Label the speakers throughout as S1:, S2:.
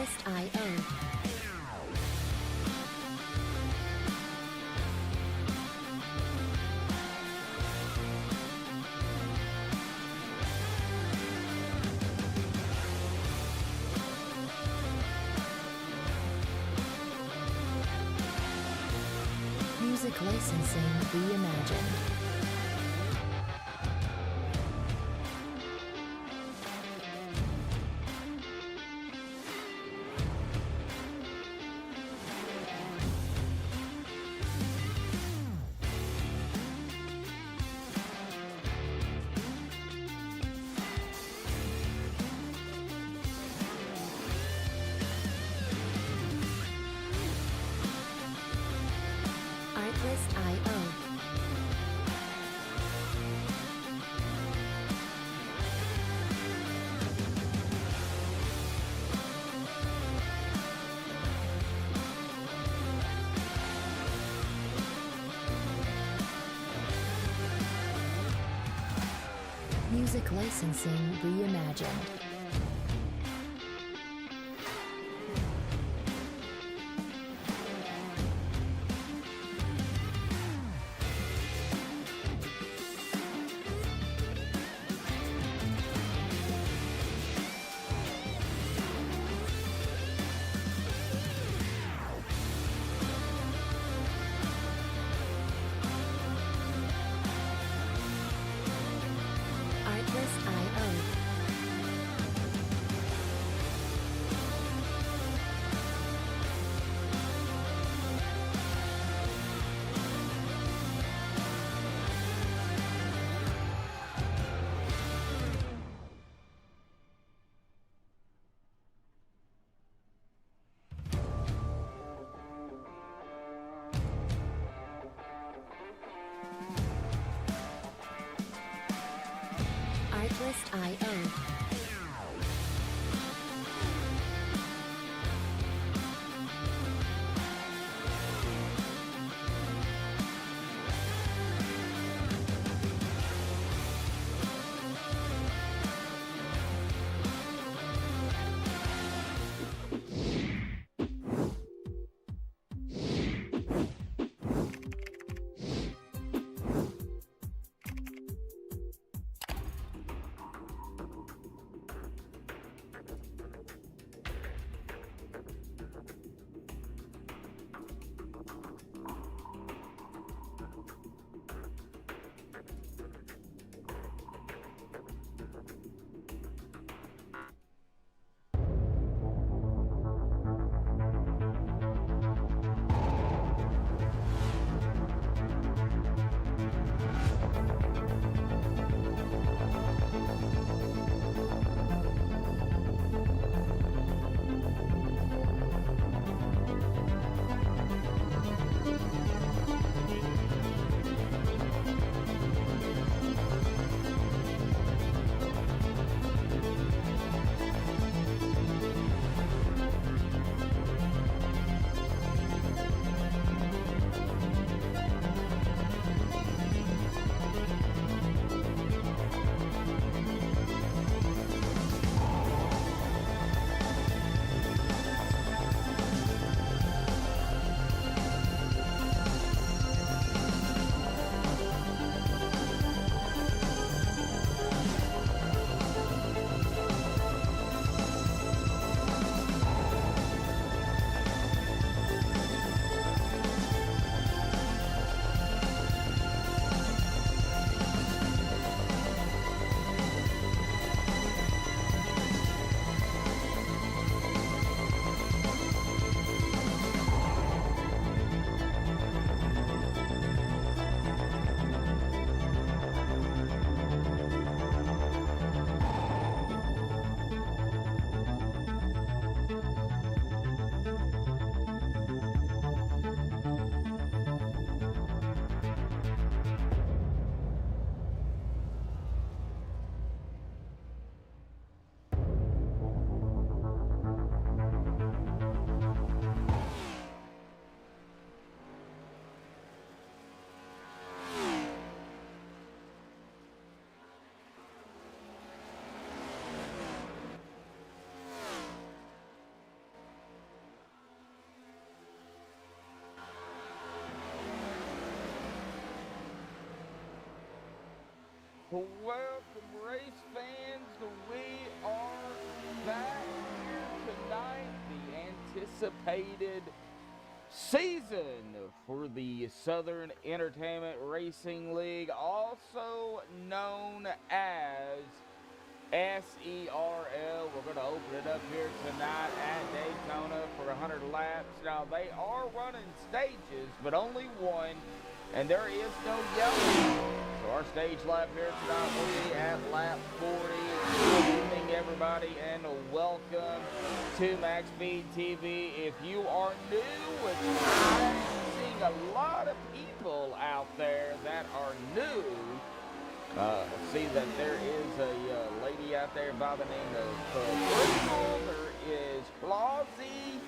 S1: Artlist.io. Music licensing reimagined. Artlist.io. Music licensing reimagined. Artlist.io. Artlist.io.
S2: Welcome, race fans. We are back here tonight. The anticipated season for the Southern Entertainment Racing League, also known as SERL. We're going to open it up here tonight at Daytona for 100 laps. Now, they are running stages, but only one, and there is no yellow. So our stage lap here tonight will be at lap 40. Good evening, everybody, and welcome to MaxspeedTV. If you are new, I'm seeing a lot of people out there that are new. See that there is a lady out there by the name of Crystal. There is Clausy.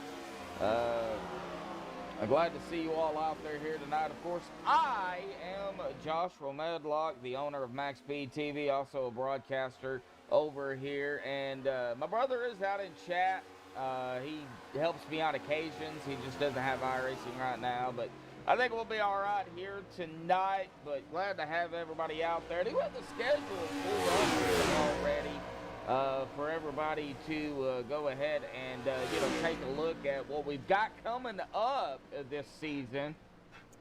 S2: I'm glad to see you all out there here tonight. Of course, I am Joshua Medlock, the owner of MaxspeedTV, also a broadcaster over here. And my brother is out in chat. He helps me on occasions. He just doesn't have iRacing right now, but I think we'll be all right here tonight. But glad to have everybody out there. Do have the schedule pulled up already for everybody to go ahead and take a look at what we've got coming up this season.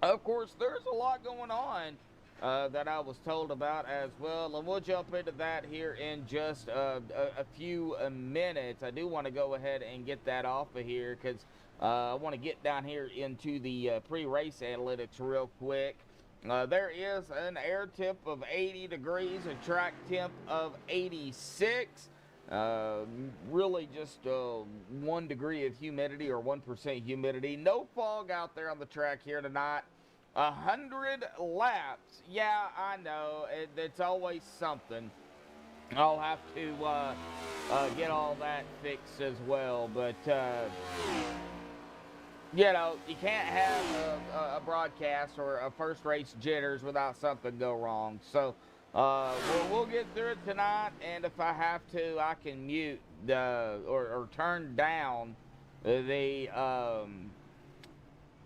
S2: Of course, there's a lot going on that I was told about as well, and we'll jump into that here in just a few minutes. I do want to go ahead and get that off of here because I want to get down here into the pre-race analytics real quick. There is an air temp of 80 degrees, a track temp of 86. Really just 1 degree of humidity or 1% humidity. No fog out there on the track here tonight. 100 laps. Yeah, I know. It's always something. I'll have to get all that fixed as well. But, you can't have a broadcast or a first race jitters without something go wrong. So, we'll get through it tonight. And if I have to, I can mute or turn down the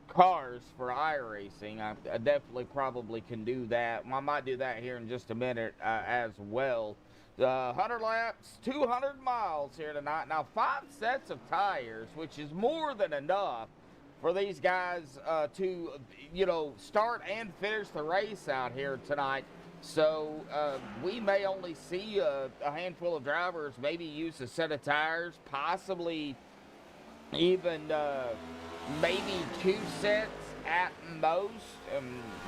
S2: cars for iRacing. I definitely probably can do that. I might do that here in just a minute as well. 100 laps, 200 miles here tonight. Now, 5 sets of tires, which is more than enough for these guys to, start and finish the race out here tonight. So we may only see a handful of drivers maybe use a set of tires, possibly even maybe 2 sets at most.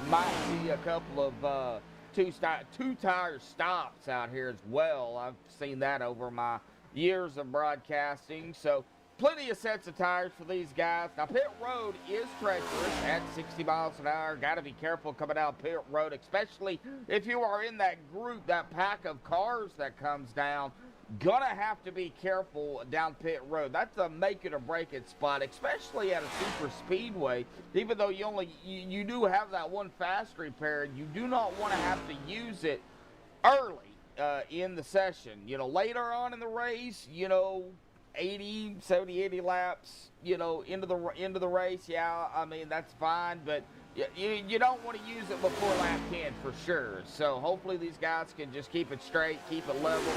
S2: Might see a couple of two-tire stops out here as well. I've seen that over my years of broadcasting. So plenty of sets of tires for these guys. Now, pit road is treacherous at 60 miles an hour. Got to be careful coming down pit road, especially if you are in that group, that pack of cars that comes down. Gonna have to be careful down pit road. That's a make it or break it spot, especially at a super speedway. Even though you do have that one fast repair, you do not want to have to use it early in the session. Later on in the race, 70-80 laps, into the race, yeah, I mean, that's fine, but you don't want to use it before lap 10 for sure. So hopefully these guys can just keep it straight, keep it level,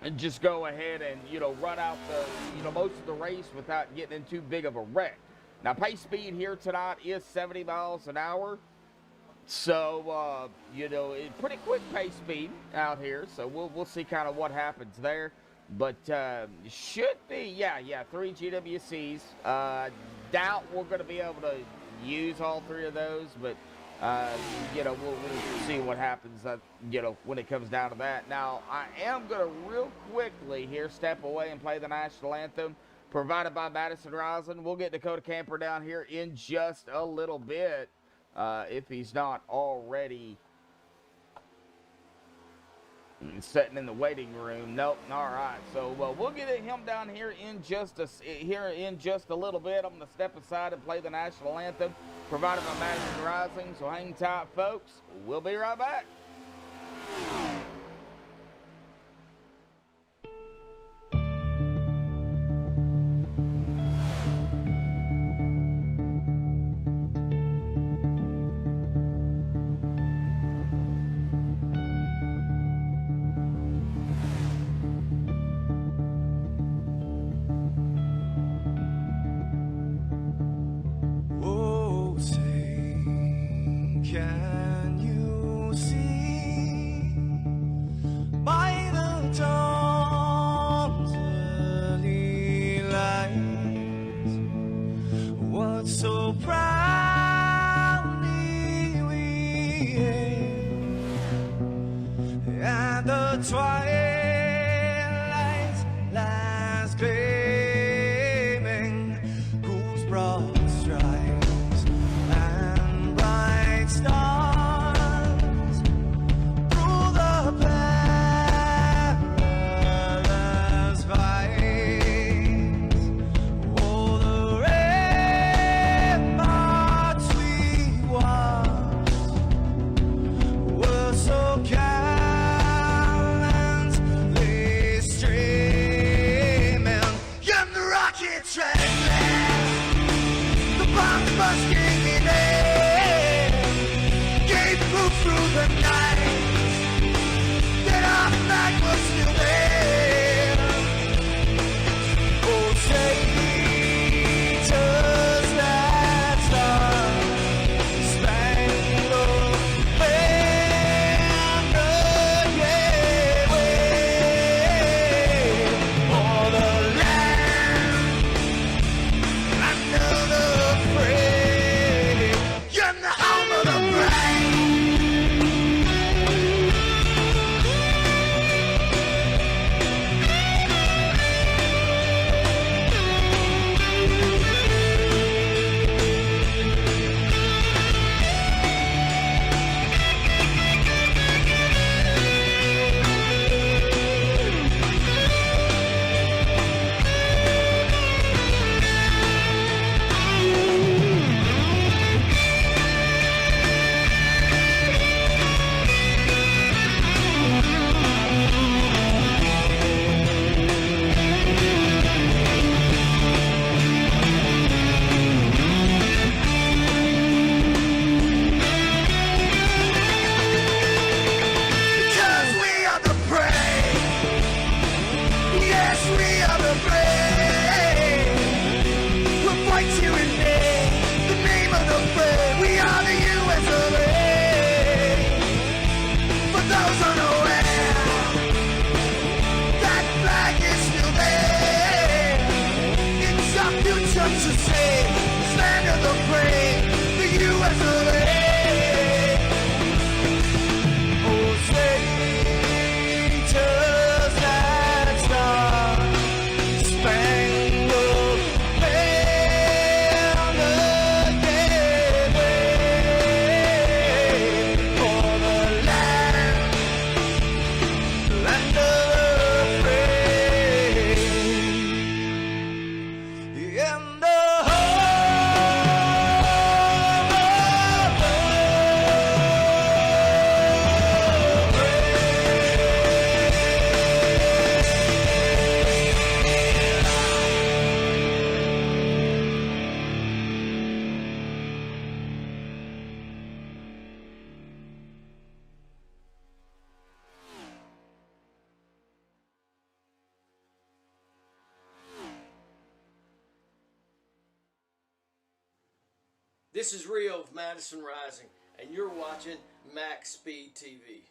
S2: and just go ahead and, run out the, most of the race without getting in too big of a wreck. Now, pace speed here tonight is 70 miles an hour. So, it's pretty quick pace speed out here. So we'll see kind of what happens there. But should be, 3 GWCs. Doubt we're going to be able to use all 3 of those, but we'll see what happens, when it comes down to that. Now, I am going to real quickly here step away and play the national anthem provided by Madison Rising. We'll get Dakota Camper down here in just a little bit if he's not already sitting in the waiting room. Nope. All right. So we'll get him down here in just a little bit. I'm going to step aside and play the national anthem provided by Madison Rising. So hang tight, folks. We'll be right back.
S3: twilight lies gleaming, whose broad stripes and bright stars through the perilous fight. Oh, the ramparts we watched were so gallantly streaming, and the rockets ran past, the bombs bursting in air, gave proof through the night that our flag was still there. Oh, say does that star-spangled banner yet wave o'er the land under the free, and the home of the brave. Because we are the brave. Yes, we are the brave. We'll fight you in the name of the brave. We are the US of A. For those unaware, that flag is still there. It's our future to save. Stand of the brave, the US of A. Oh, say does that star-spangled banner yet wave o'er the land of the free, and the
S4: This is Rio of Madison Rising, and you're watching MaxspeedTV.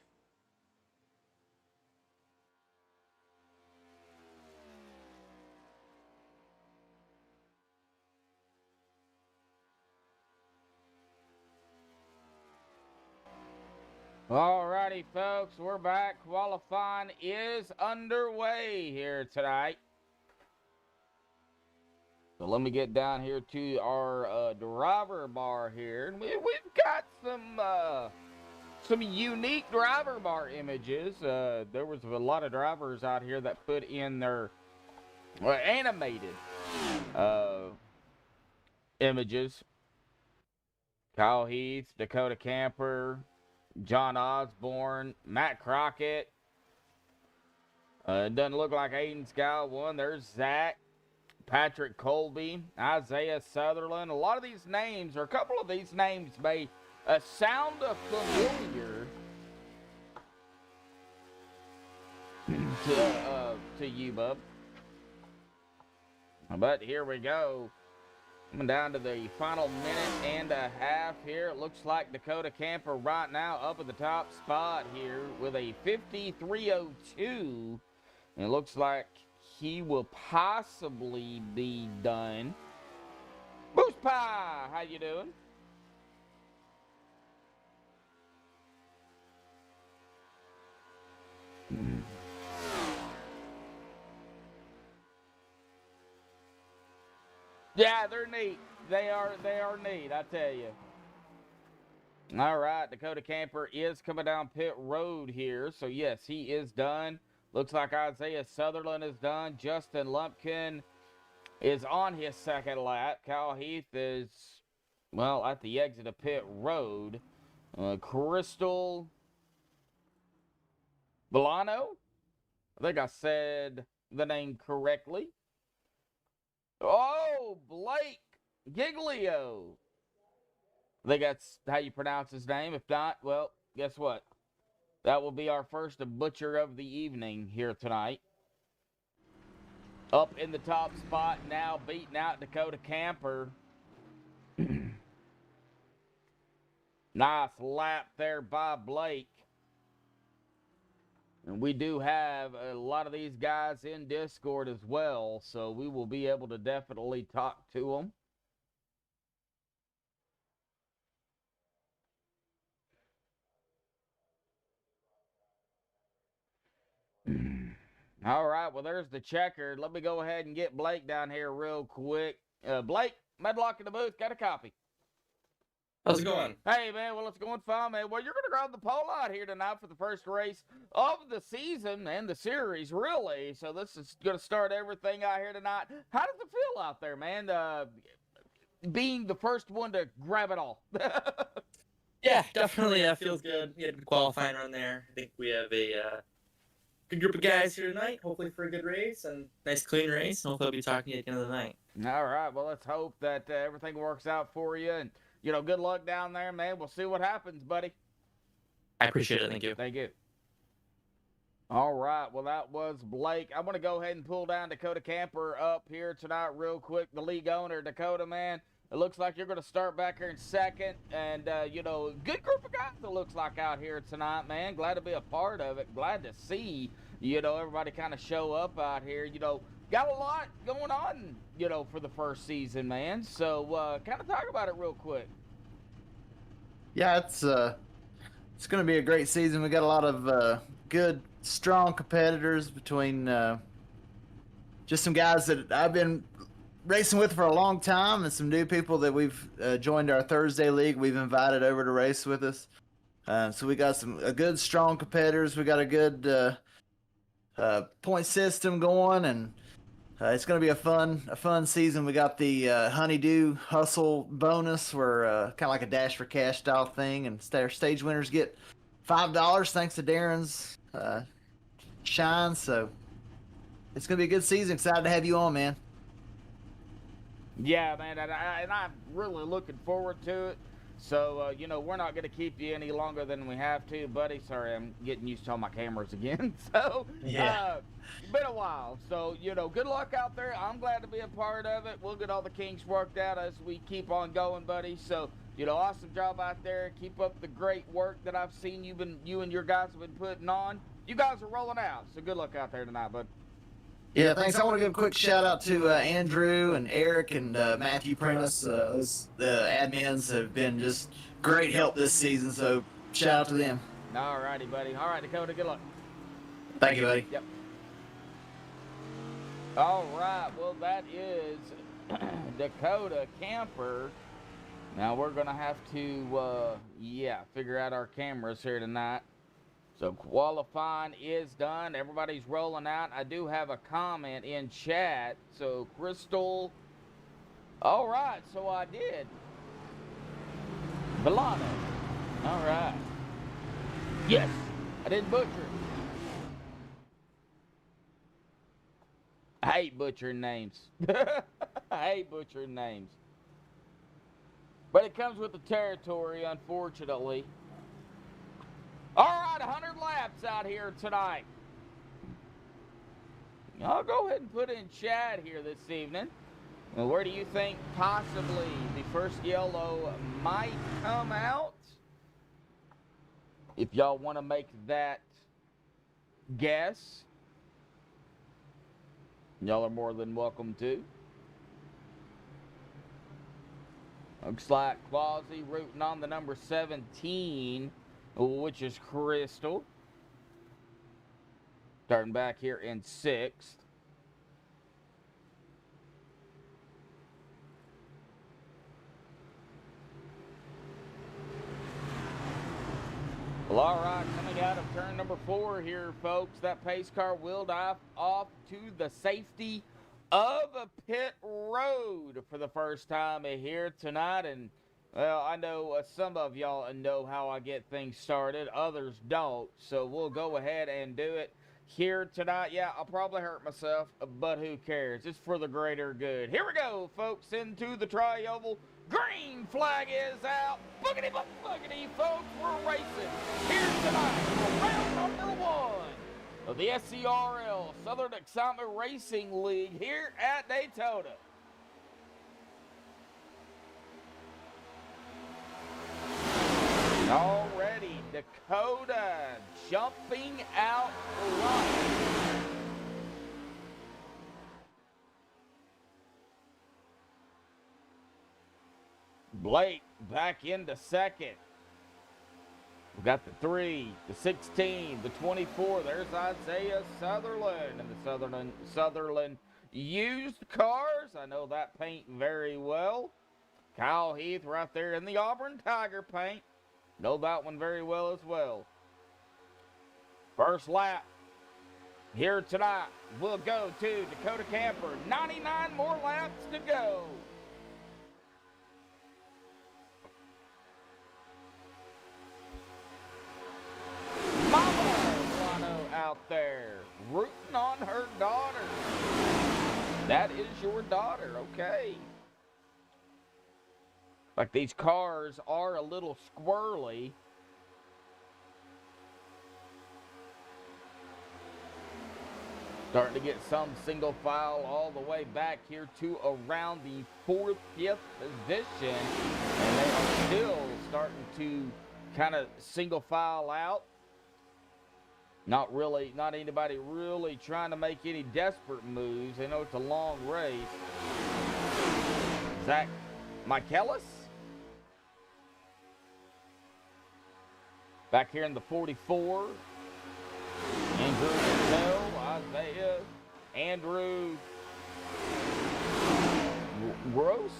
S2: Alrighty, folks, we're back. Qualifying is underway here tonight. So let me get down here to our driver bar here, and we've got some unique driver bar images. There was a lot of drivers out here that put in their animated images. Kyle Heath, Dakota Camper, John Osborne, Matt Crockett. It doesn't look like Aiden's got one. There's Zach, Patrick Colby, Isaiah Sutherland. A lot of these names, or a couple of these names, may sound familiar to you, bub. But here we go. Coming down to the final minute and a half here. It looks like Dakota Camper right now up at the top spot here with a 53.02. And it looks like he will possibly be done. Boost Pie, how you doing? Yeah, they're neat. They are neat, I tell you. All right, Dakota Camper is coming down pit road here. So, yes, he is done. Looks like Isaiah Sutherland is done. Justin Lumpkin is on his second lap. Kyle Heath is, well, at the exit of pit road. Crystal Milano? I think I said the name correctly. Oh, Blake Giglio. I think that's how you pronounce his name. If not, well, guess what? That will be our first butcher of the evening here tonight. Up in the top spot now, beating out Dakota Camper. Nice lap there by Blake. And we do have a lot of these guys in Discord as well, so we will be able to definitely talk to them. All right, well, there's the checker. Let me go ahead and get Blake down here real quick. Blake, Medlock in the booth, got a copy.
S5: How's it going?
S2: Hey, man, well, it's going fine, man. Well, you're going to grab the pole out here tonight for the first race of the season and the series, really. So this is going to start everything out here tonight. How does it feel out there, man, being the first one to grab it all?
S5: Yeah, definitely. Feels good. We had a good qualifying run there. I think we have a good group of guys here tonight, hopefully for a good race and nice clean race. And hopefully I'll be talking to you at the end of the night.
S2: All right, well, let's hope that everything works out for you. And, you know, good luck down there, man. We'll see what happens, buddy.
S5: I appreciate it. Thank you.
S2: Thank you. All right, well, that was Blake. I'm going to go ahead and pull down Dakota Camper up here tonight real quick. The league owner, Dakota, man. It looks like you're going to start back here in second. And, you know, good group of guys it looks like out here tonight, man. Glad to be a part of it. Glad to see, you know, everybody kind of show up out here. You know, got a lot going on, you know, for the first season, man. So, kind of talk about it real quick.
S6: Yeah, it's going to be a great season. We got a lot of good, strong competitors between just some guys that I've been racing with for a long time and some new people that we've joined our Thursday league. We've invited over to race with us. So we got a good, strong competitors. We got a good point system going, and it's going to be a fun season. We got the Honey-Do Hustle bonus. We're kind of like a Dash for Cash style thing, and our stage winners get $5 thanks to Darren's shine. So it's going to be a good season. Excited to have you on, man.
S2: Yeah, man, and I'm really looking forward to it. So, you know, we're not going to keep you any longer than we have to, buddy. Sorry, I'm getting used to all my cameras again. So,
S6: Yeah.
S2: Been a while. So, you know, good luck out there. I'm glad to be a part of it. We'll get all the kinks worked out as we keep on going, buddy. So, you know, awesome job out there. Keep up the great work that I've seen you and your guys have been putting on. You guys are rolling out. So, good luck out there tonight, bud.
S6: Yeah, thanks. I want to give a quick shout out to Andrew and Eric and Matthew Prentice. The admins have been just great help this season, so shout out to them.
S2: All righty, buddy. All right, Dakota, good luck.
S6: Thank you, buddy.
S2: Yep. All right, well, that is Dakota Camper. Now we're going to have to, figure out our cameras here tonight. So qualifying is done. Everybody's rolling out. I do have a comment in chat. So Crystal. All right, so I did. Milano. All right. Yes, I didn't butcher it. I hate butchering names. I hate butchering names. But it comes with the territory, unfortunately. All right, 100 laps out here tonight. I'll go ahead and put in chat here this evening. Well, where do you think possibly the first yellow might come out? If y'all want to make that guess, y'all are more than welcome to. Looks like Quasi rooting on the number 17, which is Crystal. Starting back here in 6th. Well, all right, coming out of turn number 4 here, folks. That pace car will dive off to the safety of a pit road for the first time here tonight. And, well, I know some of y'all know how I get things started. Others don't. So we'll go ahead and do it here tonight. Yeah, I'll probably hurt myself, but who cares? It's for the greater good. Here we go, folks, into the tri-oval. Green flag is out. Boogity, boogity, folks. We're racing here tonight for round number 1 of the SERL, Southern Excitement Racing League, here at Daytona. Already, Dakota jumping out right. Blake back into 2nd. We got the 3, the 16, the 24. There's Isaiah Sutherland and the Sutherland used cars. I know that paint very well. Kyle Heath right there in the Auburn Tiger paint. Know that one very well as well. First lap here tonight. We'll go to Dakota Camper. 99 more laps to go. Mama Milano out there rooting on her daughter. That is your daughter, okay. Like, these cars are a little squirrely. Starting to get some single file all the way back here to around the 4th, 5th position. And they are still starting to kind of single file out. Not anybody really trying to make any desperate moves. They know it's a long race. Zach Michaelis. Back here in the 44. Andrew Patel, Isaiah, Andrew Gross?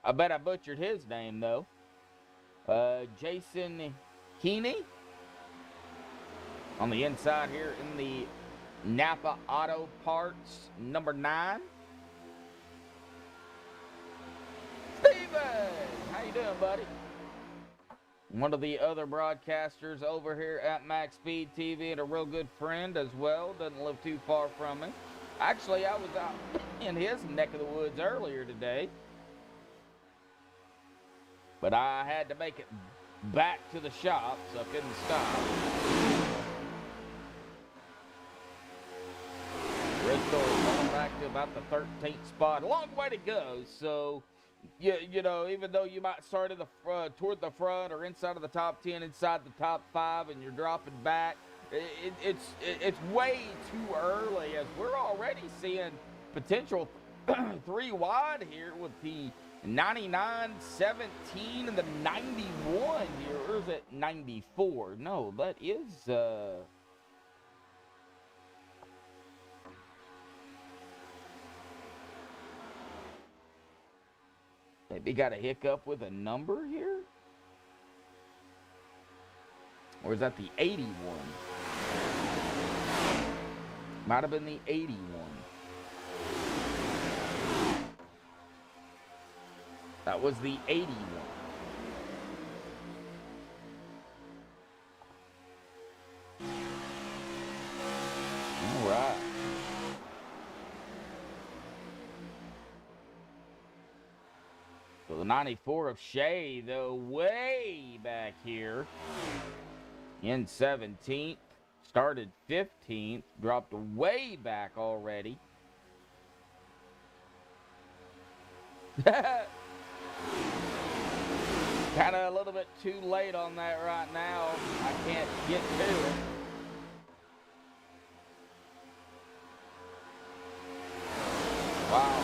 S2: I bet I butchered his name, though. Jason Keeney on the inside here in the Napa Auto Parts number 9. Steven, how you doing, buddy? One of the other broadcasters over here at MaxspeedTV and a real good friend as well. Doesn't live too far from me. Actually, I was out in his neck of the woods earlier today. But I had to make it back to the shop, so I couldn't stop. Bristol going back to about the 13th spot. A long way to go, so you know, even though you might start in the toward the front or inside of the top 10, inside the top 5, and you're dropping back, it's way too early, as we're already seeing potential 3 wide here with the 99, 17, and the 91 here. Or is it 94? No, that is maybe got a hiccup with a number here? Or is that the 81? Might have been the 81. That was the 81. All right. So the 94 of Shea, though, way back here in 17th. Started 15th, dropped way back already. Kind of a little bit too late on that right now. I can't get to it. Wow.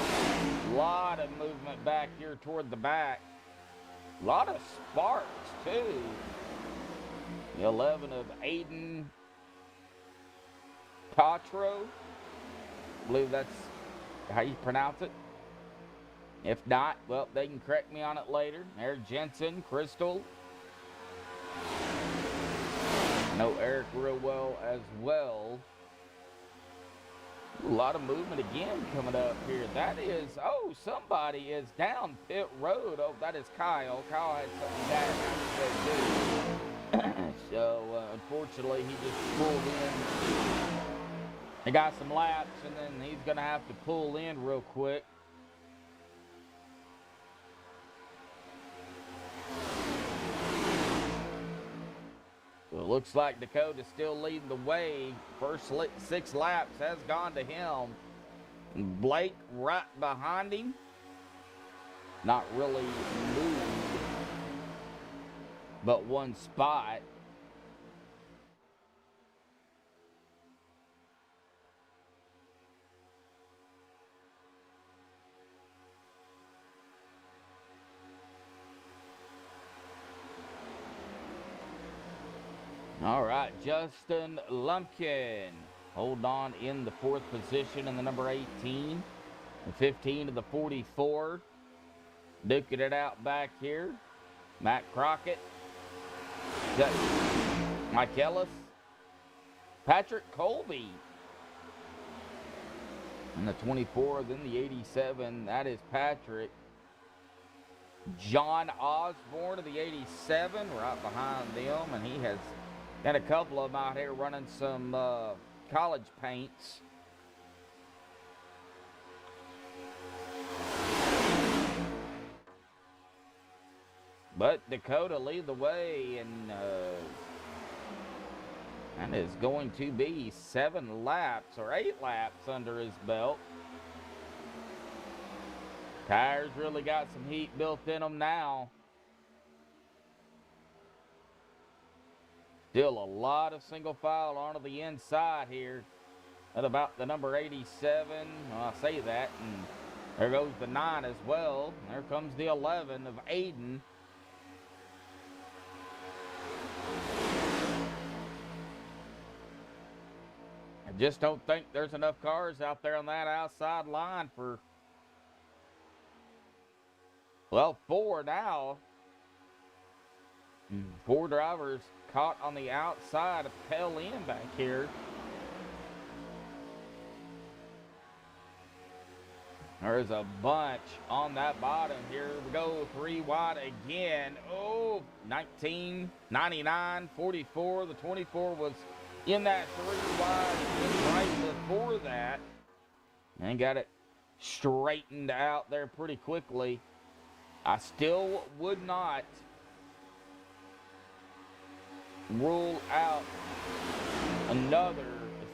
S2: A lot of movement back here toward the back. A lot of sparks, too. The 11 of Aiden Tatro. I believe that's how you pronounce it. If not, well, they can correct me on it later. There's Jensen, Crystal. I know Eric real well as well. A lot of movement again coming up here. That is, oh, somebody is down pit road. Oh, that is Kyle. Kyle had something bad to do. So, unfortunately, he just pulled in. He got some laps, and then he's going to have to pull in real quick. Well, it looks like Dakota's still leading the way. First 6 laps has gone to him. Blake right behind him. Not really moved, but one spot. All right, Justin Lumpkin. Hold on in the 4th position in the number 18. The 15 to the 44. Duking it out back here. Matt Crockett. Mike Ellis. Patrick Colby. And the 24, then the 87. That is Patrick. John Osborne of the 87 right behind them. And he has got a couple of them out here running some college paints. But Dakota lead the way, and that is going to be 7 laps or 8 laps under his belt. Tires really got some heat built in them now. Still a lot of single file onto the inside here at about the number 87. Well, I say that, and there goes the 9 as well. There comes the 11 of Aiden. I just don't think there's enough cars out there on that outside line for, well, 4 now. 4 drivers caught on the outside of tail end back here. There's a bunch on that bottom. Here we go, 3 wide again. Oh, 19, 99, 44. The 24 was in that 3 wide right before that. And got it straightened out there pretty quickly. I still would not rule out another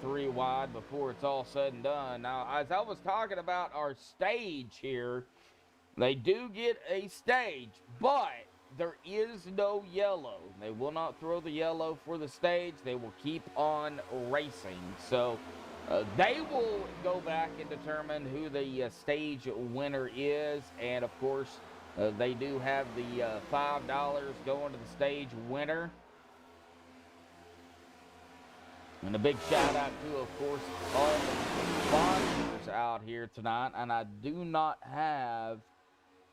S2: 3 wide before it's all said and done. Now, as I was talking about our stage here, they do get a stage, but there is no yellow. They will not throw the yellow for the stage. They will keep on racing. So they will go back and determine who the stage winner is. And, of course, they do have the $5 going to the stage winner. And a big shout out to, of course, all the sponsors out here tonight. And I do not have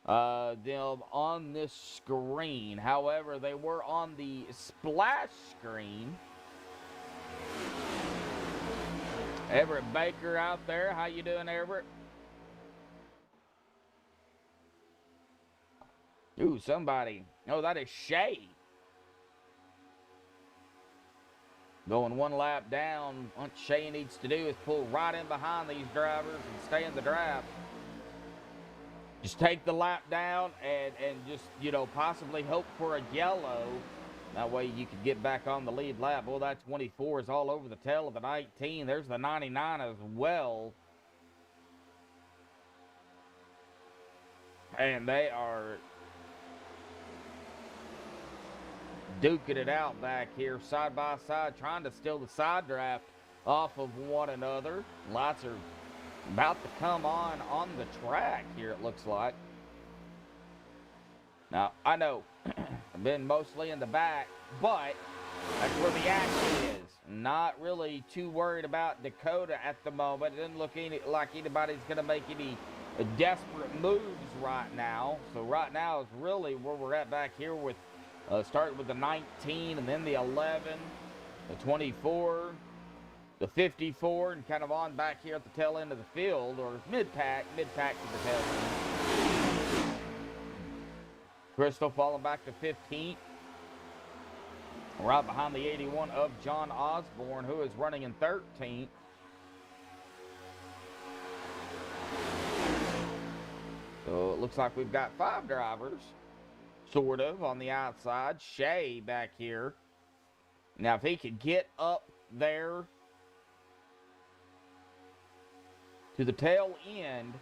S2: them on this screen. However, they were on the splash screen. Everett Baker out there. How you doing, Everett? Ooh, somebody. Oh, that is Shay. Going 1 lap down. What Shay needs to do is pull right in behind these drivers and stay in the draft. Just take the lap down and just, you know, possibly hope for a yellow. That way you can get back on the lead lap. Well, that 24 is all over the tail of the 19. There's the 99 as well. And they are duking it out back here side by side, trying to steal the side draft off of one another. Lights are about to come on the track here, it looks like. Now, I know I've been mostly in the back, but That's where the action is. Not really too worried about Dakota at the moment. It doesn't look like anybody's going to make any desperate moves right now. So right now is really where we're at back here with starting with the 19 and then the 11, the 24, the 54, and kind of on back here at the tail end of the field, or mid-pack to the tail end. Crystal falling back to 15th. Right behind the 81 of John Osborne, who is running in 13th. So it looks like we've got 5 drivers, sort of, on the outside. Shea back here. Now, if he could get up there to the tail end,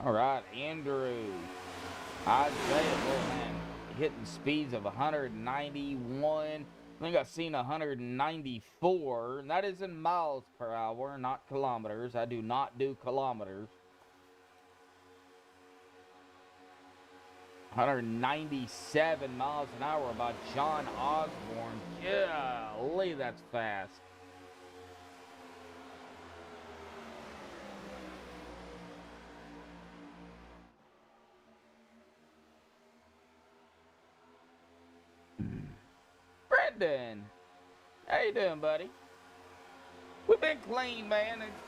S2: all right, Andrew. I'd say it, oh man, hitting speeds of 191. I think I've seen 194, and that is in miles per hour, not kilometers. I do not do kilometers. 197 miles an hour by John Osborne. Golly, that's fast. Brendan, how you doing, buddy? We've been clean, man. It's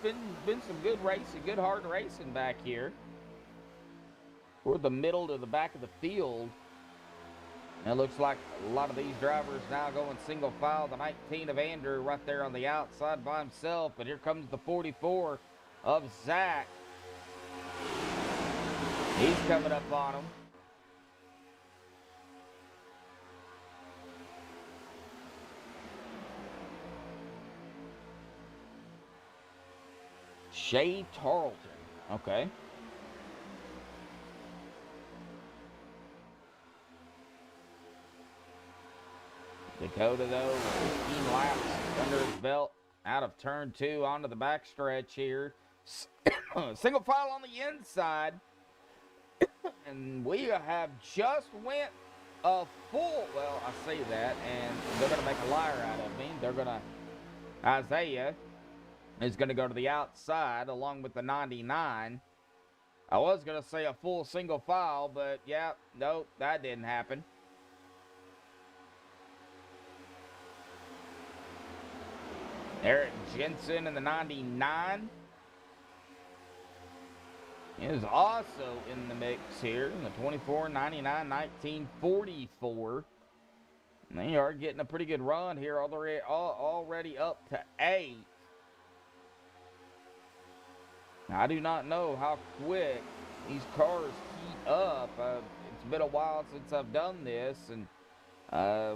S2: been some good racing, good hard racing back here. We're the middle to the back of the field. And it looks like a lot of these drivers now going single file. The 19 of Andrew right there on the outside by himself. But here comes the 44 of Zach. He's coming up on him. Shea Tarleton. Okay. Dakota, though, 15 laps under his belt. Out of turn 2 onto the backstretch here. Single file on the inside. And we have just went a full, well, I say that, and they're going to make a liar out of me. They're going to, Isaiah is going to go to the outside along with the 99. I was going to say a full single file, but yeah, nope, that didn't happen. Eric Jensen in the 99 is also in the mix here in the 24, 99, 19, 44. And they are getting a pretty good run here, already up to 8. Now, I do not know how quick these cars heat up. It's been a while since I've done this, and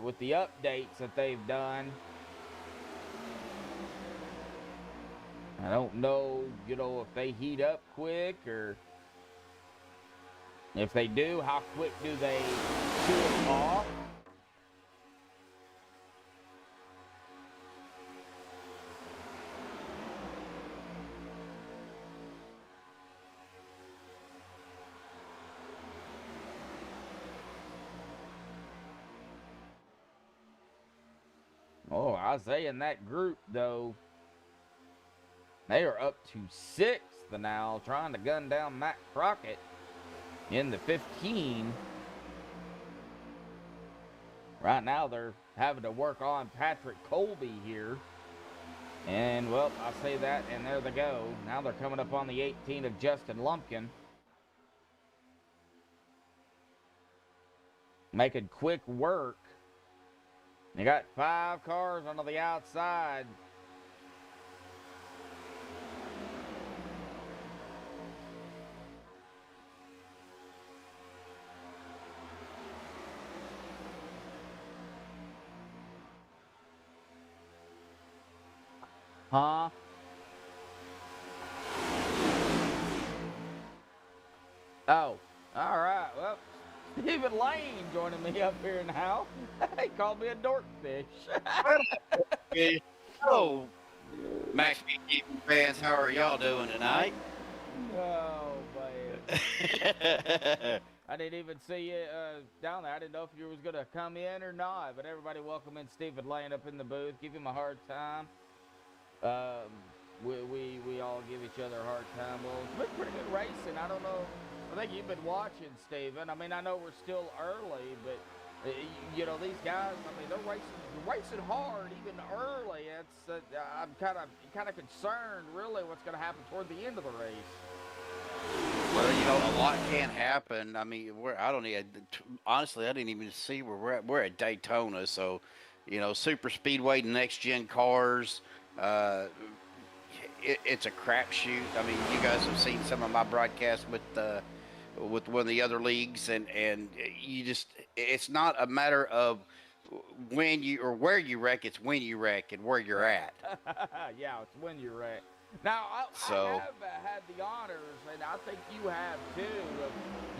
S2: with the updates that they've done, I don't know, if they heat up quick, or if they do, how quick do they cool off? Oh, Isaiah in that group, though, they are up to 6th now, trying to gun down Matt Crockett in the 15. Right now, they're having to work on Patrick Colby here. And, well, I say that, and there they go. Now they're coming up on the 18 of Justin Lumpkin. Making quick work. They got 5 cars onto the outside. Huh? Oh, all right. Well, Stephen Lane joining me up here now. He called me a dorkfish.
S7: Hello, MaxspeedTV fans. How are y'all doing tonight?
S2: Oh, man. I didn't even see you down there. I didn't know if you was going to come in or not. But everybody welcome in Stephen Lane up in the booth. Give him a hard time. We all give each other a hard time. Well, it's been pretty good racing. I don't know. I think you've been watching, Stephen. I mean, I know we're still early, but you know, these guys. I mean, they're racing hard even early. It's I'm kind of concerned, really, what's going to happen toward the end of the race.
S7: Well, you know, a lot can happen. I mean, honestly, I didn't even see where we're at. We're at Daytona, so you know, super speedway, next gen cars. It's a crapshoot. I mean, you guys have seen some of my broadcasts with one of the other leagues, and you just, it's not a matter of when you or where you wreck, it's when you wreck and where you're at.
S2: Yeah, it's when you're wrecked. Now, I have had the honors, and I think you have too, of,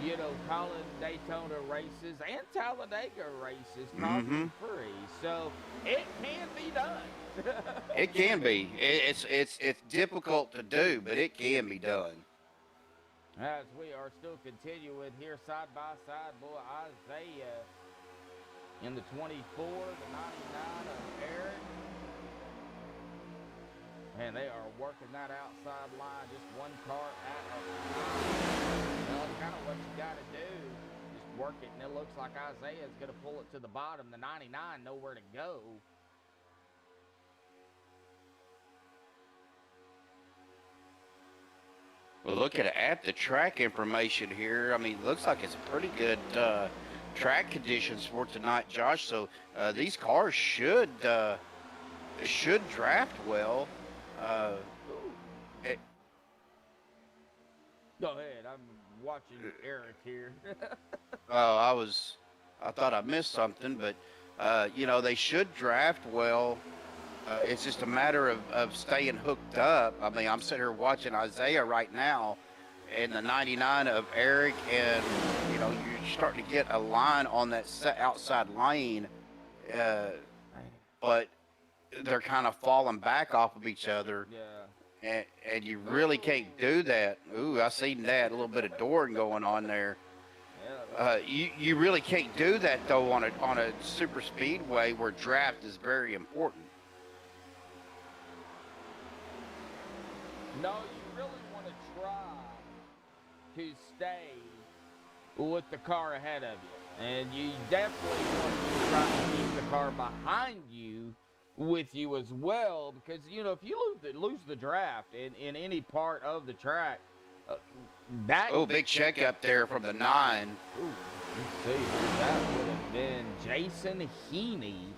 S2: you know, calling Daytona races and Talladega races probably free. So it can be done.
S7: It can be. It's difficult to do, but it can be done.
S2: As we are still continuing here side by side, boy, Isaiah in the 24, the 99 of Eric. Man, they are working that outside line, just one car at a time. Well, it's kind of what you got to do, just work it, and it looks like Isaiah's going to pull it to the bottom. The 99, nowhere to go.
S7: Well, looking at the track information here, I mean, it looks like it's pretty good track conditions for tonight, Josh. So these cars should draft well.
S2: Go ahead. I'm watching Eric here.
S7: I thought I missed something, but you know, they should draft well. It's just a matter of staying hooked up. I mean, I'm sitting here watching Isaiah right now and the 99 of Eric, and you know, you're starting to get a line on that outside lane, but they're kind of falling back off of each other.
S2: Yeah.
S7: And you really can't do that. Ooh, I seen that, a little bit of dooring going on there. You really can't do that though on a super speedway where draft is very important.
S2: No, you really want to try to stay with the car ahead of you. And you definitely want to try to keep the car behind you with you as well, because, you know, if you lose the draft in any part of the track,
S7: big check up there from the 9.
S2: Ooh, let's see, that would have been Jason Heaney.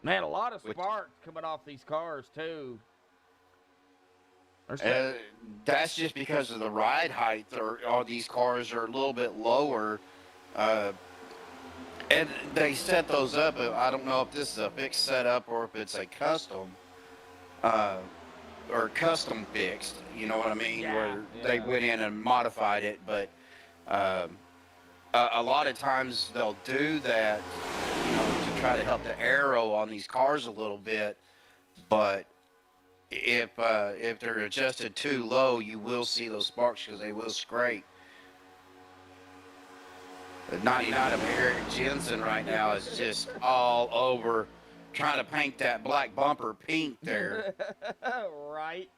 S2: Man, a lot of sparks coming off these cars too.
S7: That's just because of the ride height. All these cars are a little bit lower, and they set those up. I don't know if this is a fixed setup or if it's a custom, or custom fixed. You know what I mean? Where they went in and modified it. But a lot of times they'll do that, you know, to try to help the aero on these cars a little bit, but if they're adjusted too low, you will see those sparks because they will scrape. The 99 of Eric Jensen right now is just all over trying to paint that black bumper pink there.
S2: Right.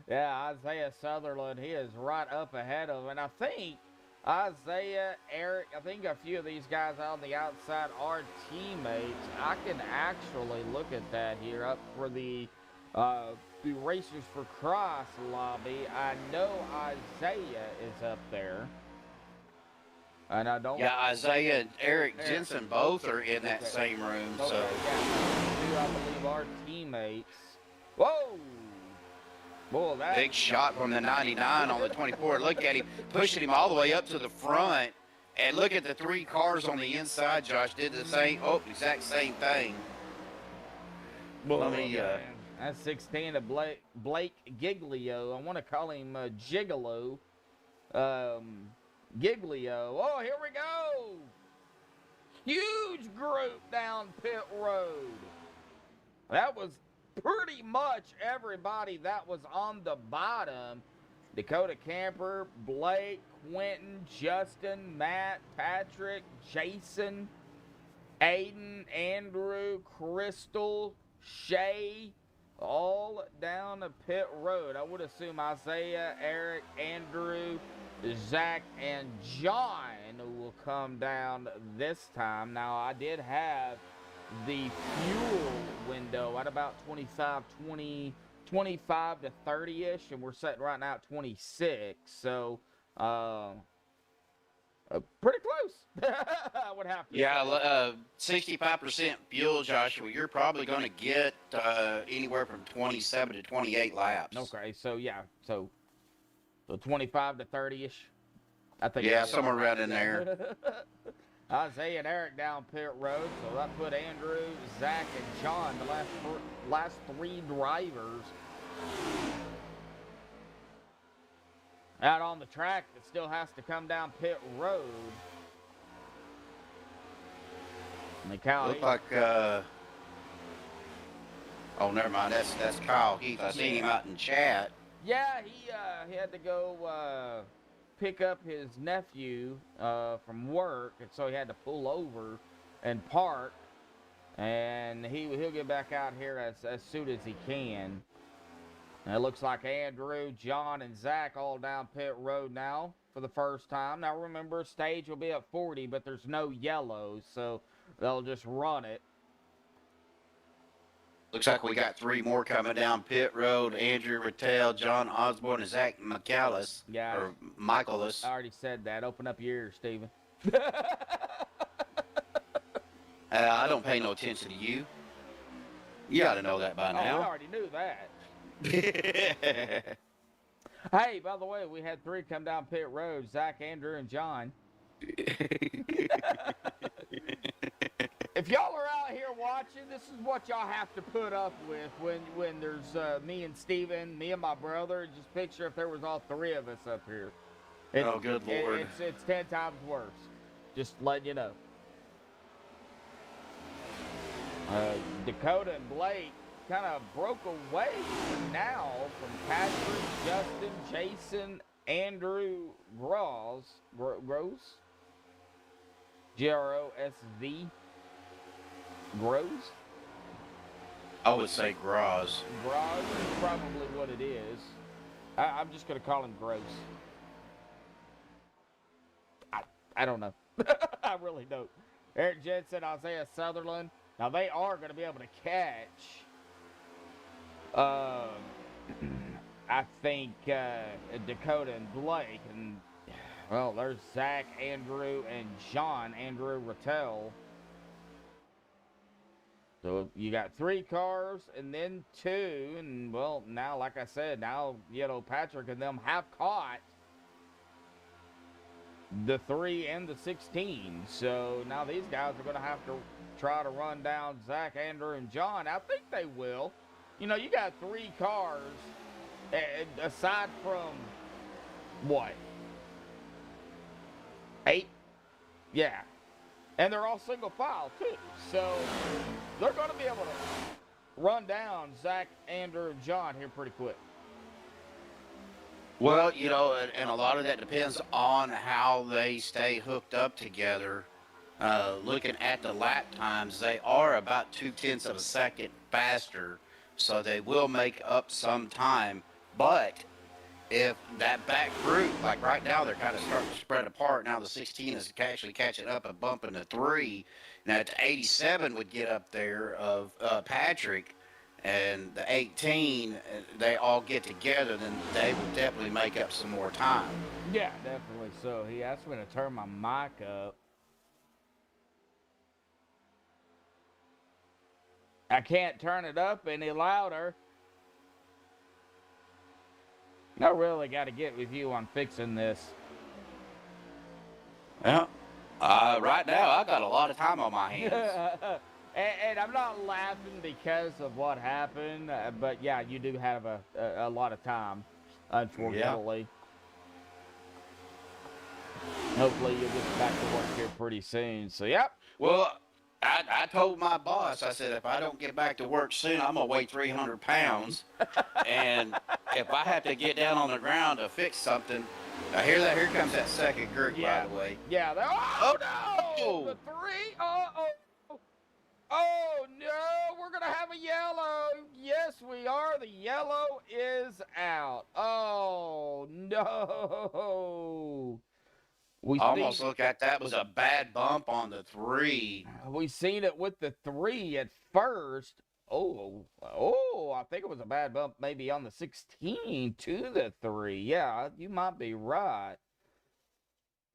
S2: Yeah, Isaiah Sutherland, he is right up ahead of him. And I think Isaiah, Eric, I think a few of these guys on the outside are teammates. I can actually look at that here up for the Racers for Cross lobby. I know Isaiah is up there. And I don't.
S7: Yeah, Isaiah and Eric Jensen both are in that same room.
S2: Okay,
S7: So
S2: yeah, I believe our teammates. Whoa! Boy, that
S7: big shot from the 99 on the 24. Look at him pushing him all the way up to the front. And look at the 3 cars on the inside, Josh, did the same, exact same thing. Let me,
S2: That's 16 of Blake Giglio. I want to call him Gigolo. Giglio. Oh, here we go. Huge group down pit road. That was pretty much everybody that was on the bottom. Dakota Camper, Blake, Quentin, Justin, Matt, Patrick, Jason, Aiden, Andrew, Crystal, Shay, all down the pit road. I would assume Isaiah, Eric, Andrew, Zach, and John will come down this time. Now, I did have the fuel window at about 25 to 30-ish, and we're sitting right now at 26, so pretty close. I would have to
S7: yeah, 65% fuel, Joshua. You're probably going to get anywhere from 27 to 28 laps.
S2: Okay, so yeah, so 25 to 30-ish. I think.
S7: Yeah, somewhere right in there.
S2: Isaiah and Eric down pit road, so that put Andrew, Zach, and John, the last three drivers, out on the track that still has to come down pit road. And
S7: Look like, oh, never mind. That's Kyle Heath. I seen him out in chat.
S2: Yeah, he had to go pick up his nephew from work, and so he had to pull over and park, and he'll get back out here as soon as he can. And it looks like Andrew, John, and Zach all down pit road now for the first time. Now remember, stage will be at 40, but there's no yellow, so they'll just run it.
S7: Looks like we got three more coming down pit road. Andrew Rattel, John Osborne, and Zach McAllis.
S2: Yeah.
S7: Or Michaelis.
S2: I already said that. Open up your ears, Steven.
S7: I don't pay no attention to you. You ought to know that by
S2: Oh, I
S7: now.
S2: already knew that. Hey, by the way, we had three come down pit road, Zach, Andrew, and John. If y'all are out here watching, this is what y'all have to put up with when there's me and Steven, me and my brother. Just picture if there was all three of us up here.
S7: Oh, good Lord.
S2: It's 10 times worse. Just letting you know. Dakota and Blake kind of broke away now from Patrick, Justin, Jason, Andrew, Gross, Grosv, Gross.
S7: I would say Graz.
S2: Gross is probably what it is. I'm just gonna call him Gross. I don't know. I really don't. Eric Jensen, Isaiah Sutherland. Now they are gonna be able to catch. I think Dakota and Blake, and well, there's Zach, Andrew, and John, Andrew Rattel. So you got three cars and then two, and well, now, like I said, now, you know, Patrick and them have caught the 3 and the 16. So now these guys are going to have to try to run down Zach, Andrew, and John. I think they will. You know, you got three cars, aside from, what, 8? Yeah. And they're all single file, too. So they're going to be able to run down Zach, Andrew, and John here pretty quick.
S7: Well, you know, and a lot of that depends on how they stay hooked up together. Looking at the lap times, they are about 0.2 of a second faster, so they will make up some time. But if that back group, like right now, they're kind of starting to spread apart. Now the 16 is actually catching up and bumping the 3. Now the 87 would get up there of Patrick, and the 18, they all get together, then they will definitely make up some more time.
S2: Yeah, definitely so. He asked me to turn my mic up. I can't turn it up any louder. I really got to get with you on fixing this.
S7: Well, right now, I got a lot of time on my hands.
S2: And I'm not laughing because of what happened, but yeah, you do have a lot of time, unfortunately. Hopefully you'll get back to work here pretty soon. So, yep.
S7: Well, I told my boss, I said, if I don't get back to work soon, I'm going to weigh 300 pounds. And if I have to get down on the ground to fix something, I hear that. Here comes that second Kirk, by the way.
S2: Yeah. Oh, no! The three. Oh, no. We're going to have a yellow. Yes, we are. The yellow is out. Oh, no. We
S7: almost look at that was a bad bump on the 3.
S2: We seen it with the 3 at first. Oh, I think it was a bad bump maybe on the 16 to the 3. Yeah, you might be right.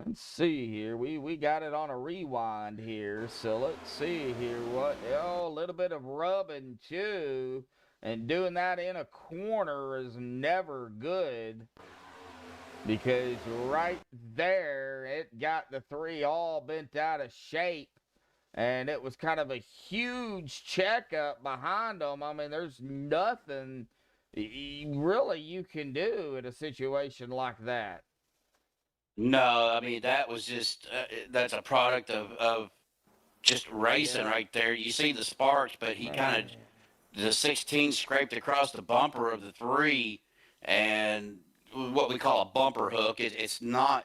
S2: Let's see here. We got it on a rewind here. So let's see here. A little bit of rubbing too. And doing that in a corner is never good. Because right there, it got the 3 all bent out of shape. And it was kind of a huge checkup behind them. I mean, there's nothing really you can do in a situation like that.
S7: No, I mean, that was just, that's a product of just racing right there. You see the sparks, but he kind of, the 16 scraped across the bumper of the 3, and what we call a bumper hook. It's not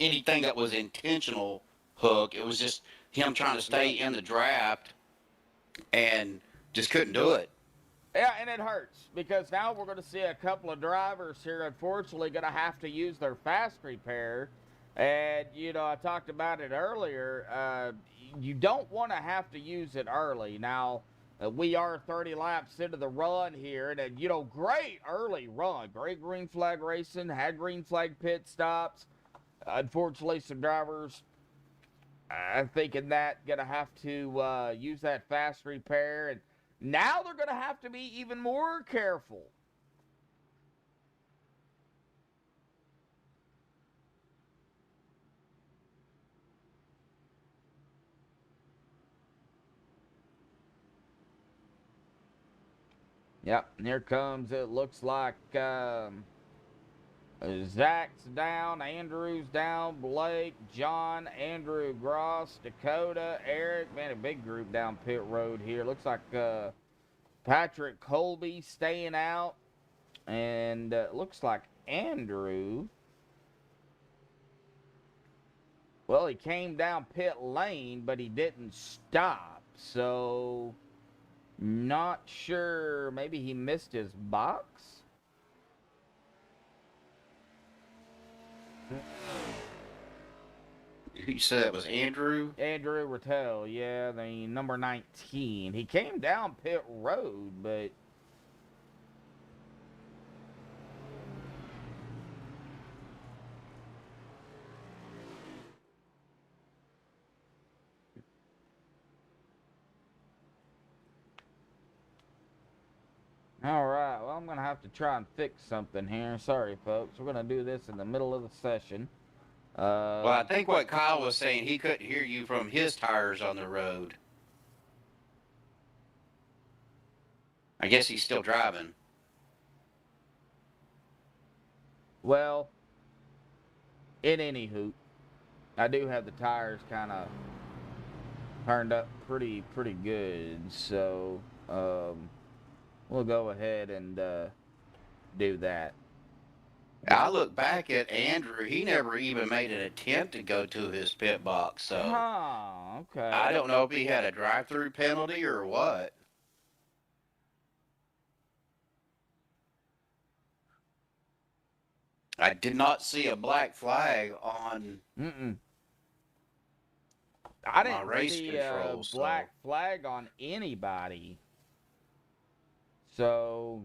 S7: anything that was intentional hook. It was just him trying to stay in the draft and just couldn't do it.
S2: Yeah, and it hurts because now we're going to see a couple of drivers here, unfortunately, going to have to use their fast repair. And, you know, I talked about it earlier. You don't want to have to use it early. Now, we are 30 laps into the run here, and, you know, great early run. Great green flag racing, had green flag pit stops. Unfortunately, some drivers, I'm thinking that going to have to use that fast repair, and now they're going to have to be even more careful. Yep, and here comes, it looks like Zach's down, Andrew's down, Blake, John, Andrew Gross, Dakota, Eric. Man, a big group down pit road here. Looks like Patrick Colby staying out. And looks like Andrew. Well, he came down pit lane, but he didn't stop. So, not sure. Maybe he missed his box?
S7: You said it was Andrew?
S2: Andrew Rattel, yeah, the number 19. He came down pit road, but all right, well, I'm going to have to try and fix something here. Sorry, folks. We're going to do this in the middle of the session.
S7: Well, I think what Kyle was saying, he couldn't hear you from his tires on the road. I guess he's still driving.
S2: Well, in any hoot, I do have the tires kind of turned up pretty good. So, we'll go ahead and do that.
S7: I look back at Andrew. He never even made an attempt to go to his pit box. So
S2: okay.
S7: I don't know if he had a drive-through penalty or what. I did not see a black flag on
S2: I
S7: my
S2: didn't
S7: race
S2: see
S7: control,
S2: a black flag on anybody. So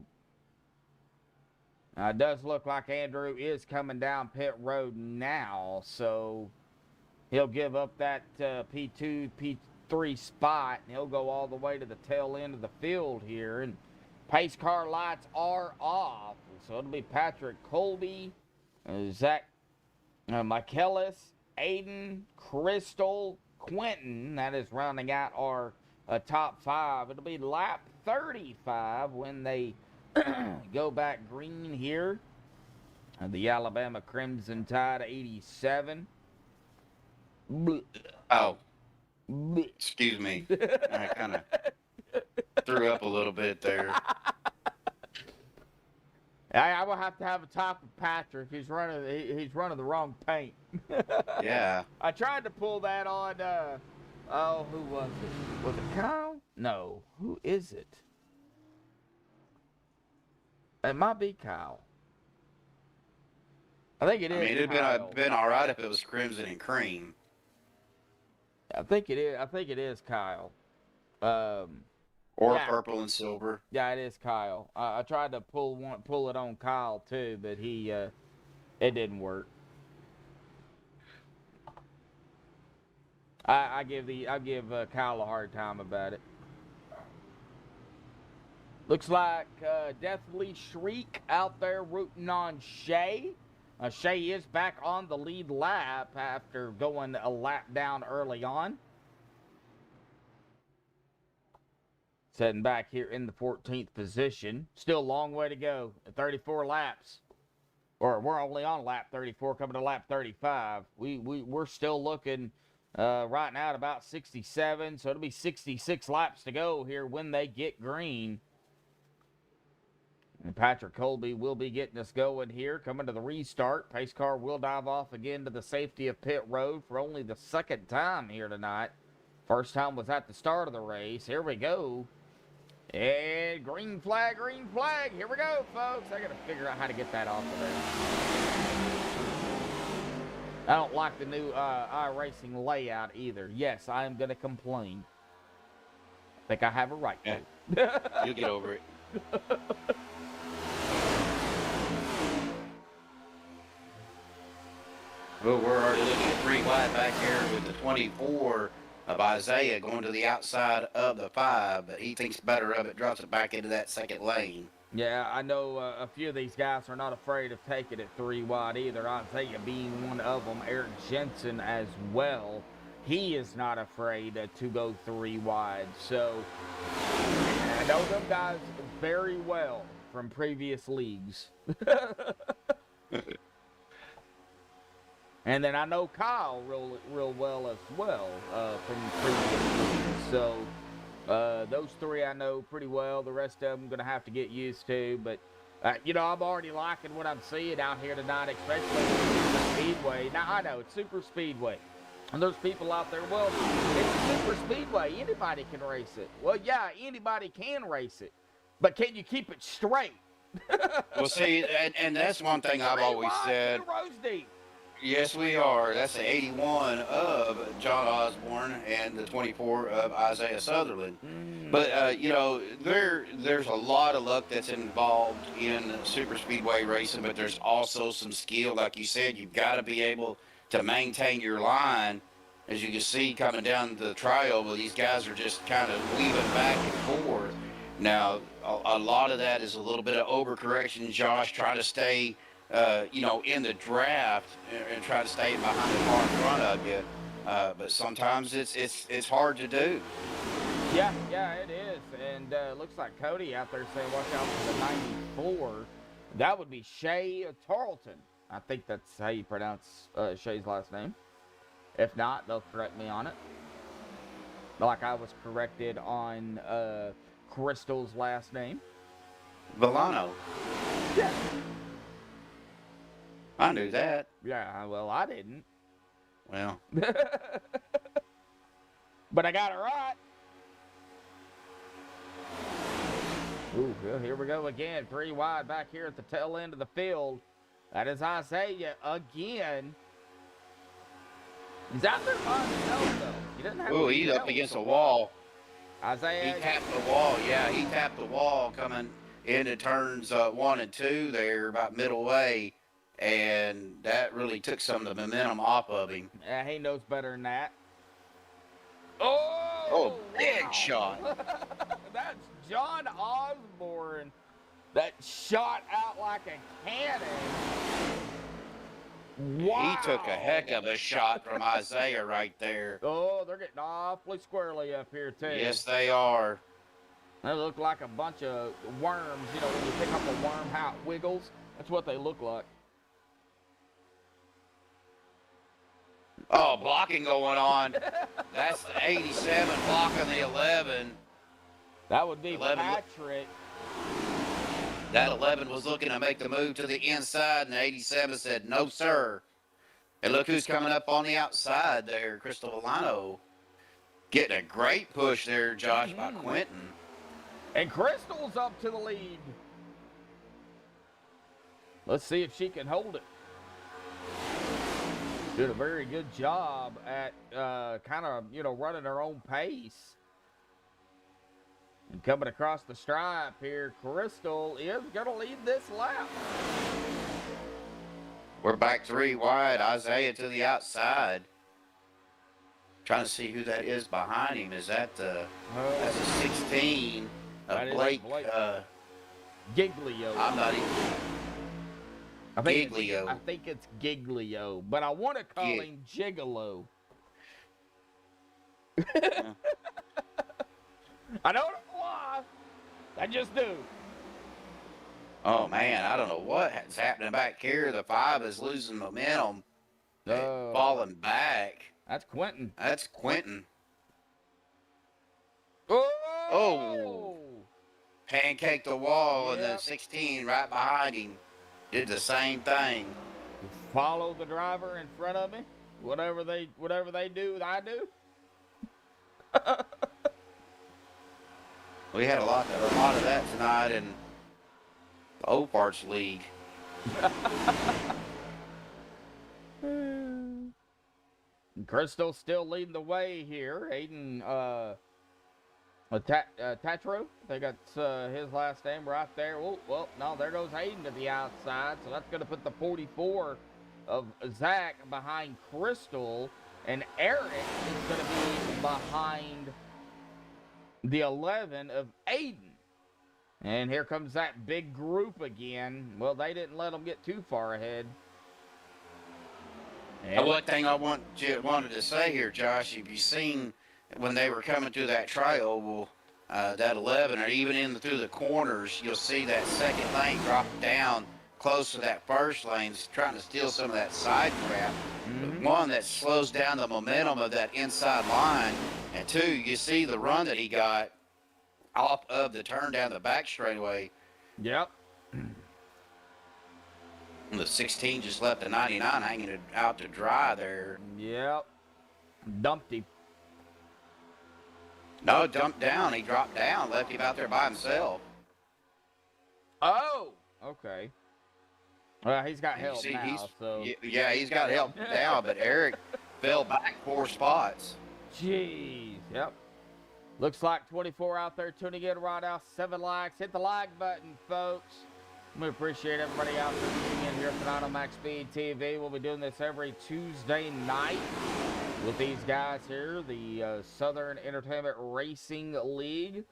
S2: it does look like Andrew is coming down pit road now, so he'll give up that P2, P3 spot, and he'll go all the way to the tail end of the field here. And pace car lights are off, so it'll be Patrick Colby, Zach Michaelis, Aiden, Crystal, Quentin. That is rounding out our a top 5. It'll be lap 35 when they go back green here. The Alabama Crimson Tide 87. Blech.
S7: Oh,
S2: Blech.
S7: excuse me. I kind of threw up a little bit there.
S2: I will have to have a talk with Patrick. He's running the wrong paint.
S7: Yeah.
S2: I tried to pull that on. Oh, who was it? Was it Kyle? No. Who is it? It might be Kyle. I think it is.
S7: I mean, it'd
S2: Kyle.
S7: been all right if it was crimson and cream.
S2: I think it is. I think it is Kyle.
S7: Or
S2: Yeah.
S7: purple and silver.
S2: Yeah, it is Kyle. I tried to pull it on Kyle too, but it didn't work. I give Kyle a hard time about it. Looks like Deathly Shriek out there rooting on Shay. Shay is back on the lead lap after going a lap down early on. Sitting back here in the 14th position. Still a long way to go. 34 laps. Or we're only on lap 34, coming to lap 35. We're still looking right now at about 67. So it'll be 66 laps to go here when they get green. And Patrick Colby will be getting us going here. Coming to the restart. Pace car will dive off again to the safety of pit road for only the second time here tonight. First time was at the start of the race. Here we go. And green flag, green flag. Here we go, folks. I got to figure out how to get that off of there. I don't like the new iRacing layout either. Yes, I am going to complain. I think I have a right to.
S7: Yeah. You'll get over it. Well, we're already looking at 3 wide back here with the 24 of Isaiah going to the outside of the 5, but he thinks better of it, drops it back into that second lane.
S2: Yeah, I know a few of these guys are not afraid of taking it 3 wide either. Isaiah being one of them, Eric Jensen as well. He is not afraid to go 3 wide. So I know them guys very well from previous leagues. And then I know Kyle real well as well from previous leagues. So those 3 I know pretty well. The rest of them going to have to get used to. But, you know, I'm already liking what I'm seeing out here tonight, especially the Speedway. Now, I know it's Super Speedway. And there's people out there, well, it's a Super Speedway. Anybody can race it. Well, yeah, anybody can race it. But can you keep it straight?
S7: Well, see, and that's one thing I've always said.
S2: Rows deep.
S7: Yes, we are. That's the 81 of John Osborne and the 24 of Isaiah Sutherland. But, you know, there's a lot of luck that's involved in super speedway racing, but there's also some skill. Like you said, you've got to be able to maintain your line. As you can see coming down the trioval, these guys are just kind of weaving back and forth. Now, a lot of that is a little bit of overcorrection, Josh, trying to stay you know, in the draft and try to stay behind the car in front of you. But sometimes it's hard to do.
S2: Yeah, it is. And looks like Cody out there saying, watch out for the 94. That would be Shay Tarleton. I think that's how you pronounce Shay's last name. If not, they'll correct me on it. Like I was corrected on Crystal's last name.
S7: Villano.
S2: Yeah.
S7: I knew that.
S2: Yeah, well, I didn't.
S7: Well.
S2: But I got it right. Ooh, well, here we go again. 3 wide back here at the tail end of the field. That is Isaiah again. He's out there by himself, though. He doesn't have
S7: Ooh,
S2: to
S7: he's
S2: yell
S7: up against
S2: with
S7: the wall.
S2: Isaiah.
S7: He tapped the wall. Yeah, he tapped the wall coming into turns 1 and 2 there, about middle way. And that really took some of the momentum off of him.
S2: Yeah, he knows better than that. Oh!
S7: Oh, big
S2: wow.
S7: shot.
S2: That's John Osborne that shot out like a cannon. Wow.
S7: He took a heck of a shot from Isaiah right there.
S2: Oh, they're getting awfully squirrely up here, too.
S7: Yes, they are.
S2: They look like a bunch of worms. You know, when you pick up a worm, how it wiggles. That's what they look like.
S7: Oh, blocking going on. That's the 87 blocking the 11.
S2: That would be
S7: 11.
S2: Patrick.
S7: That 11 was looking to make the move to the inside, and 87 said, no, sir. And look who's coming up on the outside there, Crystal Volano. Getting a great push there, Josh, by Quentin.
S2: And Crystal's up to the lead. Let's see if she can hold it. Did a very good job at kind of, you know, running her own pace. And coming across the stripe here, Crystal is going to lead this lap.
S7: We're back 3 wide. Isaiah to the outside. Trying to see who that is behind him. Is that that's a 16
S2: That
S7: of
S2: is
S7: Blake?
S2: Blake. Giglio.
S7: I'm not even.
S2: I think
S7: Giglio.
S2: I think it's Giglio, but I want to call
S7: Yeah.
S2: him Gigolo. I don't know why. I just do.
S7: Oh man, I don't know what's happening back here. The 5 is losing momentum,
S2: Oh,
S7: falling back.
S2: that's Quentin.
S7: That's Quentin.
S2: Oh!
S7: Pancaked the wall, and
S2: Yep.
S7: the 16 right behind him did the same thing.
S2: Follow the driver in front of me. Whatever they do, I do.
S7: We had a lot of that tonight in the Oparts League.
S2: Crystal's still leading the way here. Aiden Tatro, I think that's his last name right there. Oh, well, no, there goes Aiden to the outside. So that's going to put the 44 of Zach behind Crystal. And Eric is going to be behind the 11 of Aiden. And here comes that big group again. Well, they didn't let them get too far ahead.
S7: And one thing I wanted to say here, Josh, if you seen when they were coming through that trioval, that 11, or even in through the corners, you'll see that second lane drop down close to that first lane, trying to steal some of that side crap. One, that slows down the momentum of that inside line, and 2, you see the run that he got off of the turn down the back straightaway.
S2: Yep.
S7: And the 16 just left the 99 hanging it out to dry there.
S2: Yep. Dumped him.
S7: No, dumped down. He dropped down, left him out there by himself.
S2: Oh, okay. Well, he's got
S7: You
S2: help
S7: see,
S2: now, so.
S7: yeah, he's got help now, but Eric fell back 4 spots.
S2: Jeez, yep. Looks like 24 out there tuning in right now. 7 likes. Hit the like button, folks. We appreciate everybody out there tuning in here tonight on MaxspeedTV. We'll be doing this every Tuesday night with these guys here, the Southern Entertainment Racing League,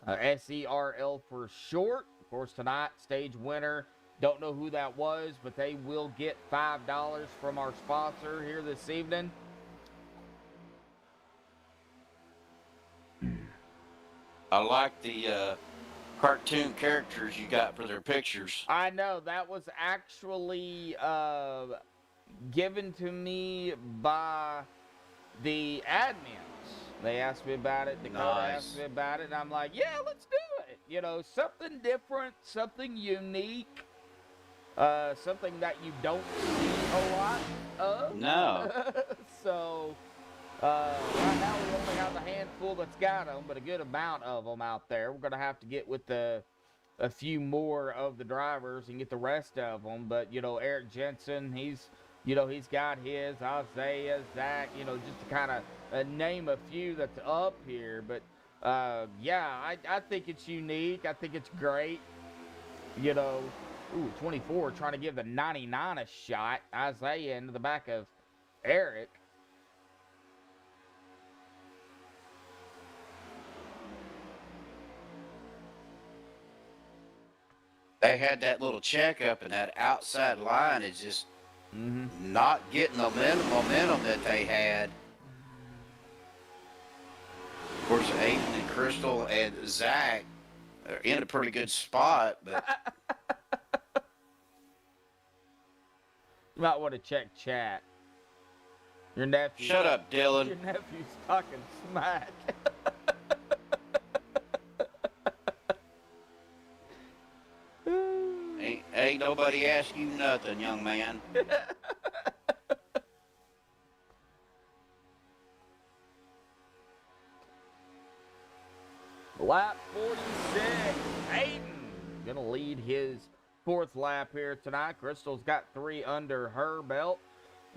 S2: SERL for short. Of course, tonight, stage winner. Don't know who that was, but they will get $5 from our sponsor here this evening.
S7: I like the cartoon characters you got for their pictures.
S2: I know, that was actually given to me by the admins. They asked me about it. Dakota asked me about it, and I'm like, yeah, let's do it. You know, something different, something unique, something that you don't see a lot of.
S7: No.
S2: So, right now we only have a handful that's got them, but a good amount of them out there. We're going to have to get with a few more of the drivers and get the rest of them. But, you know, Eric Jensen, he's got his, Isaiah, Zach, you know, just to kind of name a few that's up here. But, yeah, I think it's unique. I think it's great. You know, 24 trying to give the 99 a shot. Isaiah into the back of Eric.
S7: They had that little checkup, and that outside line is just not getting the momentum that they had. Of course, Aiden and Crystal and Zach are in a pretty good spot, but
S2: You might want to check chat. Your nephew.
S7: shut up, Dylan.
S2: Your nephew's talking smack.
S7: Ain't nobody asked you nothing, young man.
S2: Lap 46. Aiden gonna lead his 4th lap here tonight. Crystal's got 3 under her belt.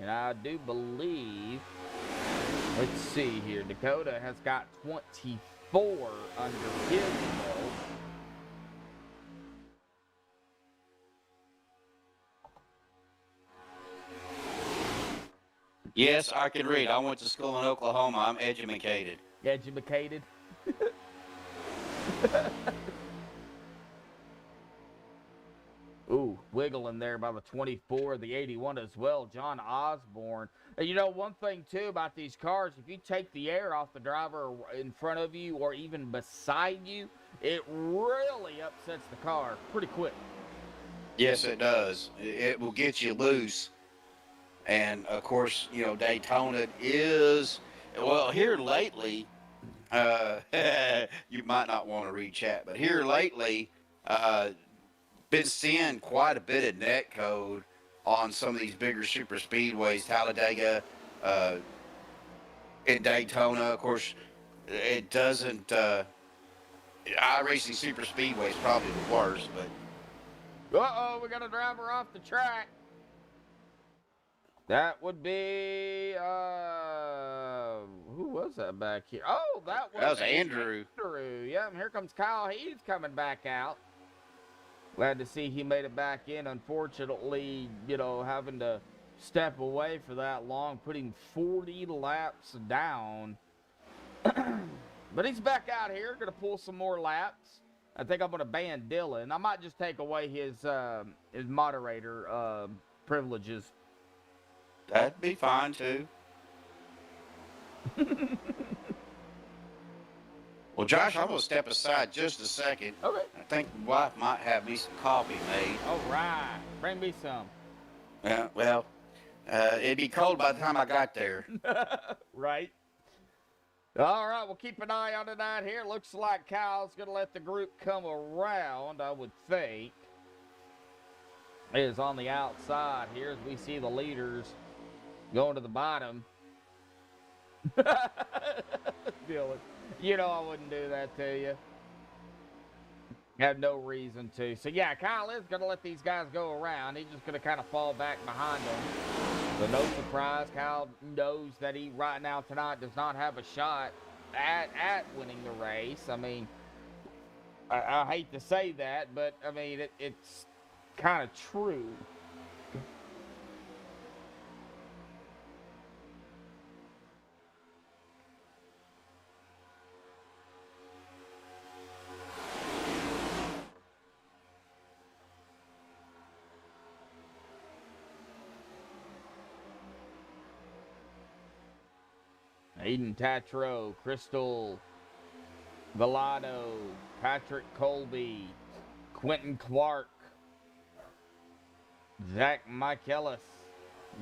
S2: And I do believe, let's see here, Dakota has got 24 under his belt.
S7: Yes, I can read. I went to school in Oklahoma. I'm educated.
S2: Educated. Ooh, wiggling there by the 24, the 81 as well, John Osborne. And you know, one thing, too, about these cars, if you take the air off the driver in front of you or even beside you, it really upsets the car pretty quick.
S7: Yes, it does. It will get you loose. And, of course, you know, Daytona is, well, here lately, you might not want to read chat, but here lately, been seeing quite a bit of net code on some of these bigger super speedways, Talladega, in Daytona. Of course, it doesn't, iRacing super speedway is probably the worst, but.
S2: Uh-oh, we got a driver off the track. That would be, who was that back here? Oh, that was
S7: Andrew.
S2: Andrew, yeah, and here comes Kyle. He's coming back out. Glad to see he made it back in. Unfortunately, you know, having to step away for that long, putting 40 laps down. But he's back out here, going to pull some more laps. I think I'm going to ban Dylan. I might just take away his moderator privileges.
S7: That'd be fine, too. Well, Josh, I'm going to step aside just a second.
S2: Okay.
S7: I think my wife might have me some coffee made.
S2: All right. Bring me some.
S7: Yeah, well, it'd be cold by the time I got there.
S2: Right. All right, we'll keep an eye on tonight here. Looks like Kyle's going to let the group come around, I would think. It is on the outside here as we see the leaders going to the bottom. Dylan, you know I wouldn't do that to you. Have no reason to. So, yeah, Kyle is going to let these guys go around. He's just going to kind of fall back behind them. So, no surprise, Kyle knows that he right now tonight does not have a shot at winning the race. I mean, I hate to say that, but, I mean, it's kind of true. Aiden Tatro, Crystal Villado, Patrick Colby, Quentin Clark, Zach Michaelis,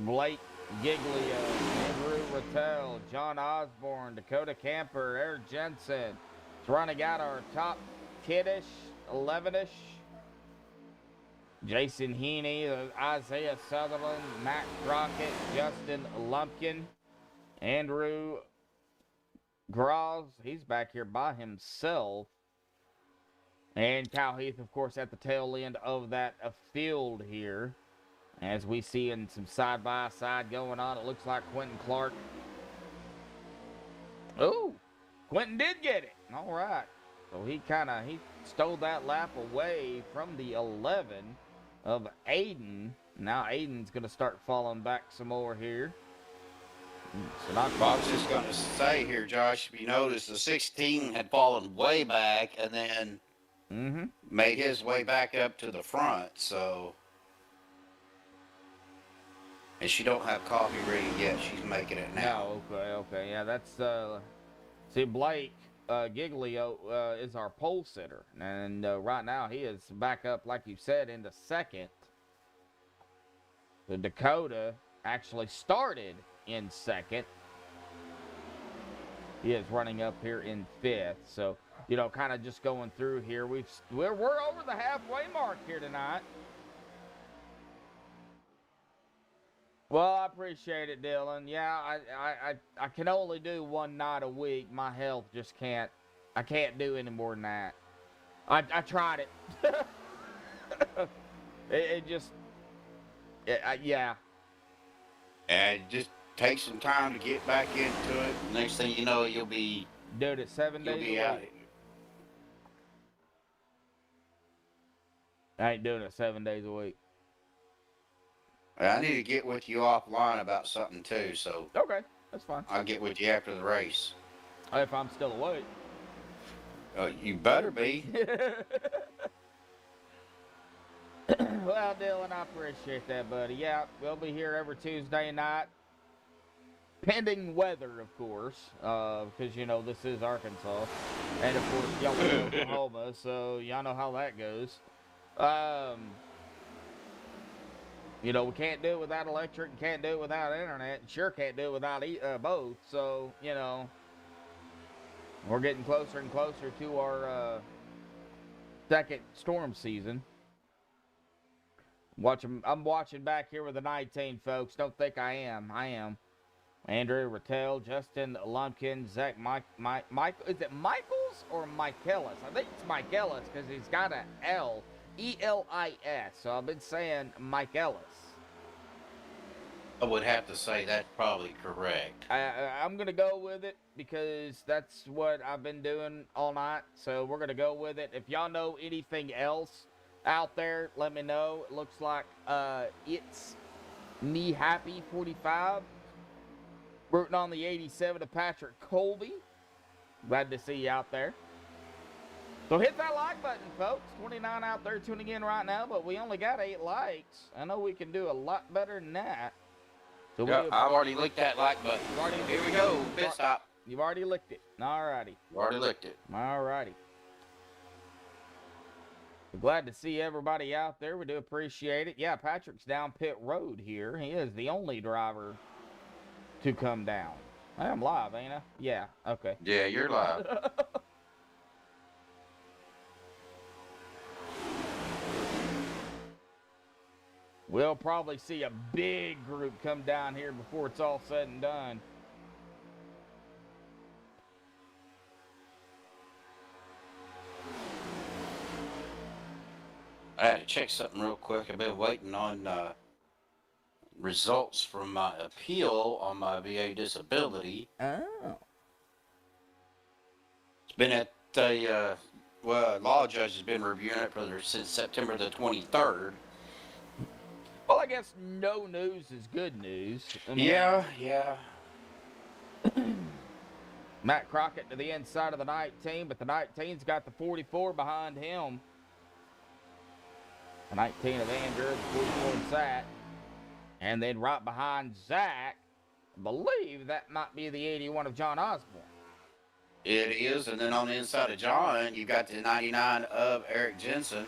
S2: Blake Giglio, Andrew Rattel, John Osborne, Dakota Camper, Eric Jensen. It's running out our top 10-ish, 11-ish. Jason Heaney, Isaiah Sutherland, Matt Crockett, Justin Lumpkin, Andrew Graz, he's back here by himself. And Kyle Heath, of course, at the tail end of that field here. As we see in some side-by-side going on, it looks like Quentin Clark. Oh, Quentin did get it. All right. So he stole that lap away from the 11 of Aiden. Now Aiden's going to start falling back some more here. So
S7: I was just going to say here, Josh, if you notice, the 16 had fallen way back and then made his way back up to the front. So and she don't have coffee ready yet. She's making it now.
S2: No, okay. Yeah, that's, see, Blake Giglio is our pole sitter. And right now he is back up, like you said, into second. The Dakota actually started in second. He is running up here in fifth. So, you know, kind of just going through here. We're over the halfway mark here tonight. Well, I appreciate it, Dylan. Yeah, I can only do one night a week. My health just can't. I can't do any more than that. I tried it. it just. Yeah.
S7: And just take some time to get back into it. Next thing you know, you'll be
S2: Dude, it's 7 days
S7: be
S2: a
S7: out.
S2: week. I ain't doing it 7 days a week.
S7: I need to get with you offline about something too, so
S2: Okay, that's fine.
S7: I'll get with you after the race.
S2: If I'm still awake.
S7: You better be.
S2: Well, Dylan, I appreciate that, buddy. Yeah, we'll be here every Tuesday night. Pending weather, of course, because, you know, this is Arkansas. And, of course, y'all live in Oklahoma, so y'all know how that goes. You know, we can't do it without electric and can't do it without internet. And sure can't do it without both. So, you know, we're getting closer and closer to our second storm season. I'm watching back here with the 19, folks. Don't think I am. I am. Andrew Rattel, Justin Lumpkin, Zach Mike, is it Michaels or Michaelis? I think it's Michaelis because he's got an L. E-L-I-S. So I've been saying Michaelis.
S7: I would have to say that's probably correct.
S2: I'm going to go with it because that's what I've been doing all night. So we're going to go with it. If y'all know anything else out there, let me know. It looks like it's Me Happy 45. Rooting on the 87 of Patrick Colby. Glad to see you out there. So hit that like button, folks. 29 out there tuning in right now, but we only got 8 likes. I know we can do a lot better than that. So
S7: Yeah, I've already licked that like button. Here we go. Pit stop.
S2: You've already licked it. Alrighty.
S7: You already licked it.
S2: Alrighty. We're glad to see everybody out there. We do appreciate it. Yeah, Patrick's down pit road here. He is the only driver to come down. I'm live, ain't I? Yeah, okay.
S7: Yeah, you're live.
S2: We'll probably see a big group come down here before it's all said and done.
S7: I had to check something real quick. I've been waiting on results from my appeal on my VA disability.
S2: Oh.
S7: It's been at the, law judge has been reviewing it since September the 23rd.
S2: Well, I guess no news is good news. I mean,
S7: Yeah.
S2: Matt Crockett to the inside of the 19, but the 19's got the 44 behind him. The 19 of Andrew, the 44 of Zach. And then right behind Zach, I believe that might be the 81 of John Osborne.
S7: It is, and then on the inside of John, you got the 99 of Eric Jensen.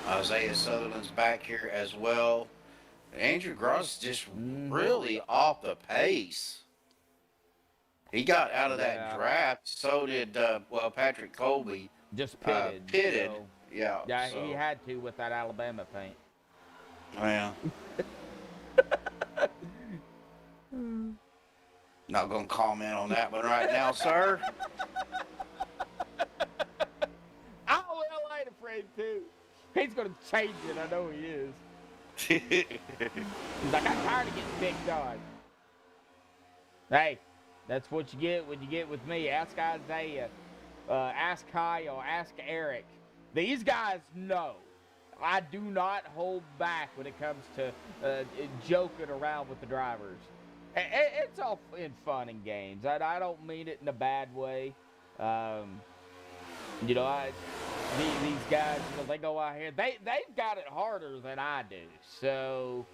S7: Isaiah Sutherland's back here as well. Andrew Gross just really off the pace. He got out of that draft. So did Patrick Colby.
S2: Just pitted.
S7: So, yeah.
S2: Yeah,
S7: so.
S2: he had to with that Alabama paint.
S7: Well. Not gonna comment on that one right now, sir.
S2: Oh, well, I ain't afraid to. He's gonna change it. I know he is. He's like, I'm tired of getting picked on. Hey, that's what you get when you get with me. Ask Isaiah, ask Kyle, ask Eric. These guys know. I do not hold back when it comes to joking around with the drivers. It's all in fun and games. I don't mean it in a bad way. You know, these guys, you know, they go out here. They've got it harder than I do. So,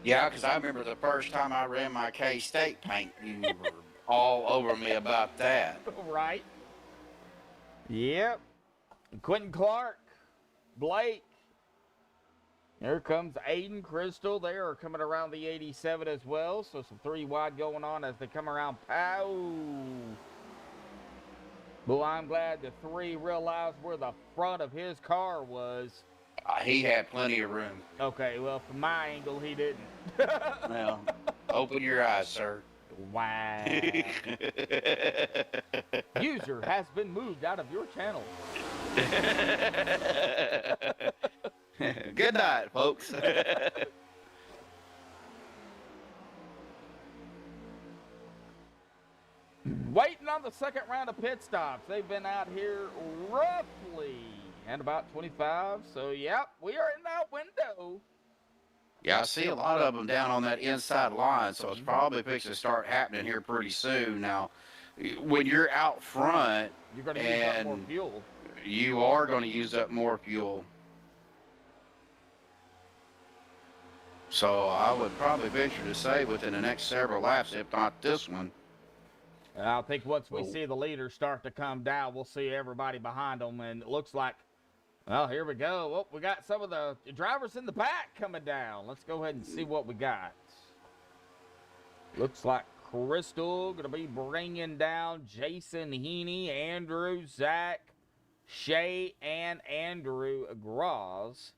S7: Yeah, because I remember the first time I ran my K-State paint, you were all over me about that.
S2: Right. Yep. Quentin Clark, Blake. Here comes Aiden Crystal. They are coming around the 87 as well. So some 3 wide going on as they come around Payout. Well, I'm glad the 3 realized where the front of his car was.
S7: He had plenty of room.
S2: Okay, well, from my angle, he didn't.
S7: Well, open your eyes, sir.
S2: Wow. User has been moved out of your channel.
S7: Good night, folks.
S2: Waiting on the second round of pit stops. They've been out here roughly and about 25. So, yep, we are in that window.
S7: Yeah, I see a lot of them down on that inside line, so it's probably fixing to start happening here pretty soon. Now, when you're out front,
S2: You're going to use up more fuel.
S7: You are going to use up more fuel. So I would probably venture to say within the next several laps, if not this one.
S2: I think once we see the leaders start to come down, we'll see everybody behind them, and it looks like, well, here we go. Well, we got some of the drivers in the back coming down. Let's go ahead and see what we got. Looks like Crystal going to be bringing down Jason Heaney, Andrew, Zach, Shay, and Andrew Graz.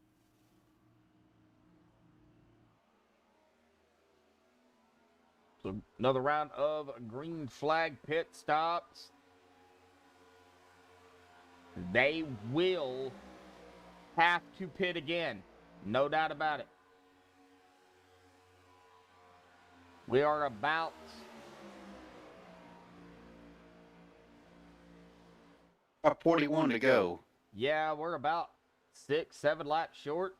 S2: So another round of green flag pit stops. They will have to pit again. No doubt about it. We are about
S7: 41 to go.
S2: Yeah, we're about 6, 7 laps short.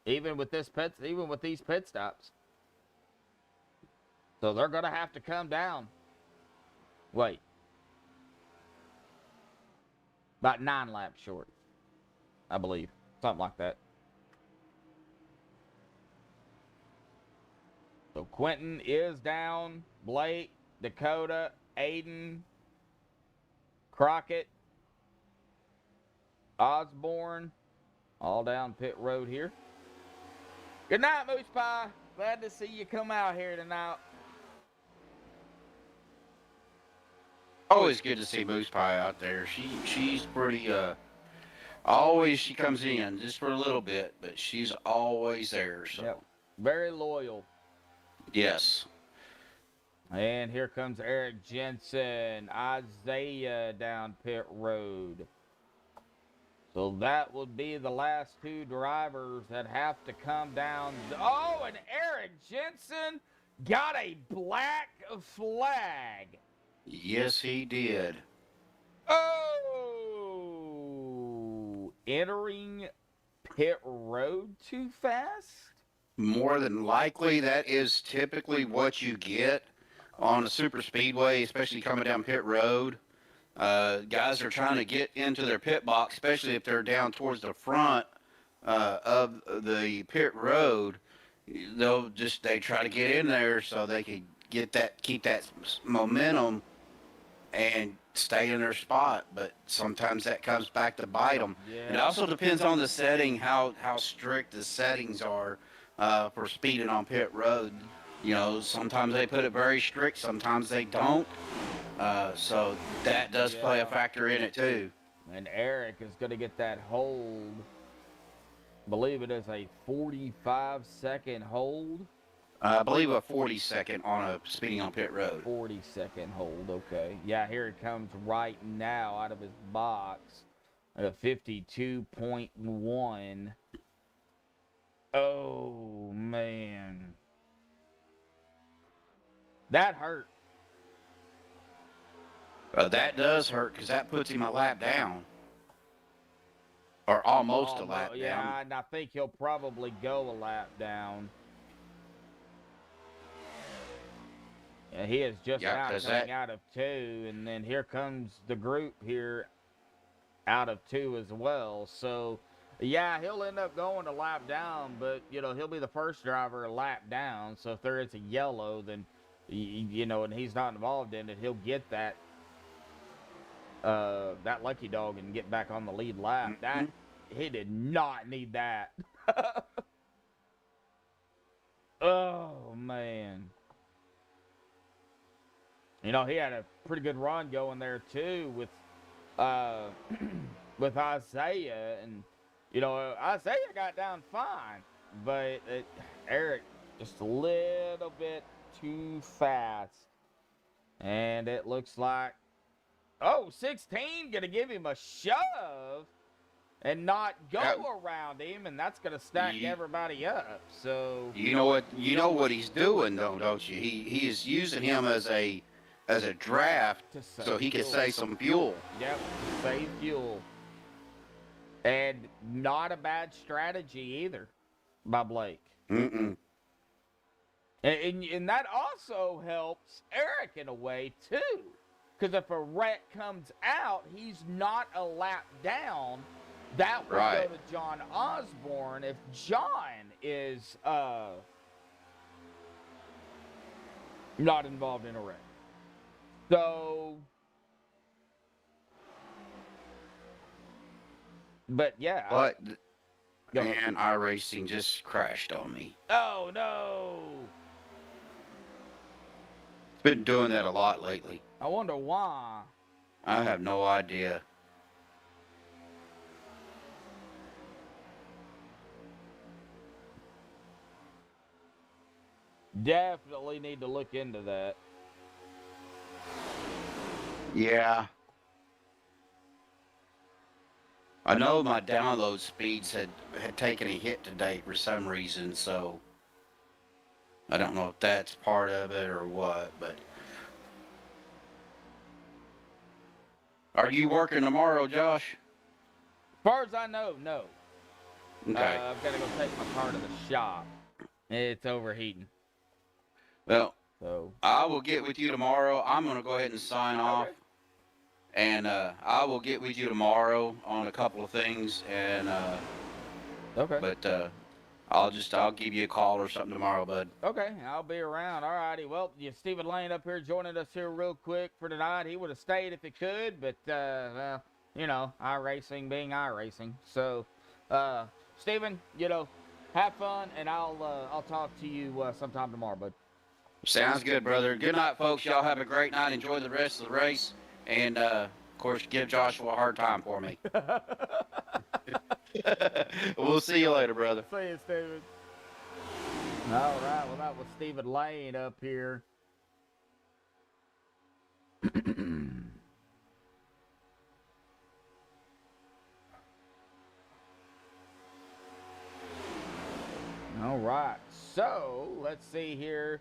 S2: Even with these pit stops. So they're going to have to come down. Wait. About 9 laps short, I believe. Something like that. So Quentin is down. Blake, Dakota, Aiden, Crockett, Osborne, all down pit road here. Good night, Moose Pie. Glad to see you come out here tonight.
S7: Always good to see Moose Pie out there. She's pretty always she comes in just for a little bit, but she's always there. So
S2: Yep. Very loyal.
S7: yes.
S2: And here comes Eric Jensen, Isaiah down pit road. So that would be the last 2 drivers that have to come down. Oh, and Eric Jensen got a black flag.
S7: Yes, he did.
S2: Oh, entering pit road too fast?
S7: More than likely, that is typically what you get on a super speedway, especially coming down pit road. Guys are trying to get into their pit box, especially if they're down towards the front of the pit road. They try to get in there so they can keep that momentum and stay in their spot. But sometimes that comes back to bite them.
S2: Yeah.
S7: It also depends on the setting, how strict the settings are for speeding on pit road. You know, sometimes they put it very strict, sometimes they don't. So that does play a factor in it too.
S2: And Eric is going to get that hold. I believe it is a 45-second hold.
S7: I believe a 40-second on a speeding on pit road.
S2: 40-second hold, okay. Yeah, here it comes right now out of his box. At a 52.1. Oh, man. That hurt.
S7: That does hurt because that puts him a lap down. Or almost a lap
S2: yeah,
S7: down.
S2: and I think he'll probably go a lap down. Yeah, he is just now coming out of 2, and then here comes the group here out of 2 as well. So Yeah, he'll end up going a lap down, but, you know, he'll be the first driver a lap down. So if there is a yellow, then, you know, and he's not involved in it, he'll get that lucky dog and get back on the lead lap. That, he did not need that. Oh, man. You know, he had a pretty good run going there, too, with with Isaiah. And, you know, Isaiah got down fine, but Eric just a little bit too fast. And it looks like, oh, 16 going to give him a shove and not go around him, and that's going to stack everybody up. So
S7: You know what he's doing though, don't you? He is using him as a draft so he can save some fuel.
S2: Yep, save fuel. And not a bad strategy either by Blake.
S7: Mm-mm.
S2: And that also helps Eric in a way too. Because if a wreck comes out, he's not a lap down. That would go to John Osborne if John is not involved in a wreck. So, but yeah.
S7: But, man, iRacing just crashed on me.
S2: Oh, no.
S7: It's been doing that a lot lately.
S2: I wonder why.
S7: I have no idea.
S2: Definitely need to look into that.
S7: Yeah. I know my download speeds had taken a hit today for some reason, so I don't know if that's part of it or what, but are you working tomorrow, Josh?
S2: As far as I know, no.
S7: Okay.
S2: I've got to go take my car to the shop. It's overheating.
S7: Well,
S2: So
S7: I will get with you tomorrow. I'm going to go ahead and sign off. And I will get with you tomorrow on a couple of things. And
S2: okay.
S7: But I'll give you a call or something tomorrow, bud.
S2: Okay, I'll be around. All righty. Well, Stephen Lane up here joining us here real quick for tonight. He would have stayed if he could, but well, you know, iRacing being iRacing. So, Stephen, you know, have fun, and I'll talk to you sometime tomorrow, bud.
S7: Sounds good, brother. Good night, folks. Y'all have a great night. Enjoy the rest of the race. And, of course, give Joshua a hard time for me. We'll see you later, brother.
S2: See you, Stephen. All right. Well, that was Stephen Lane up here. All right. So, let's see here.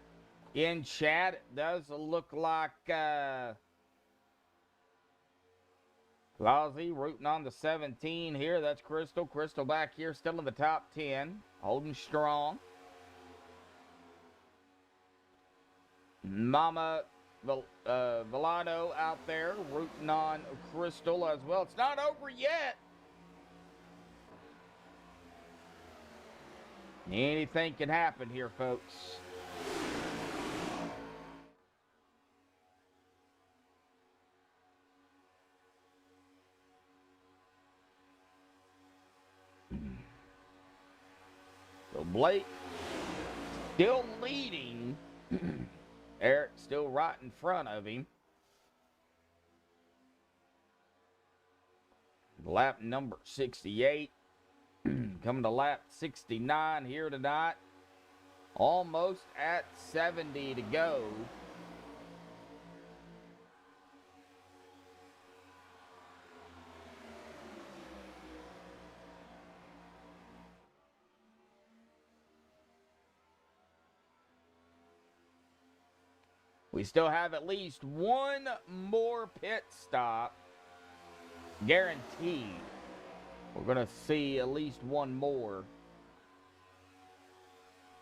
S2: In chat, it does look like Lozzie rooting on the 17 here. That's Crystal. Crystal back here still in the top 10. Holding strong. Mama Villano out there rooting on Crystal as well. It's not over yet. Anything can happen here, folks. So Blake still leading. Eric still right in front of him. Lap number 68. Coming to lap 69 here tonight. Almost at 70 to go. We still have at least one more pit stop guaranteed. We're going to see at least one more.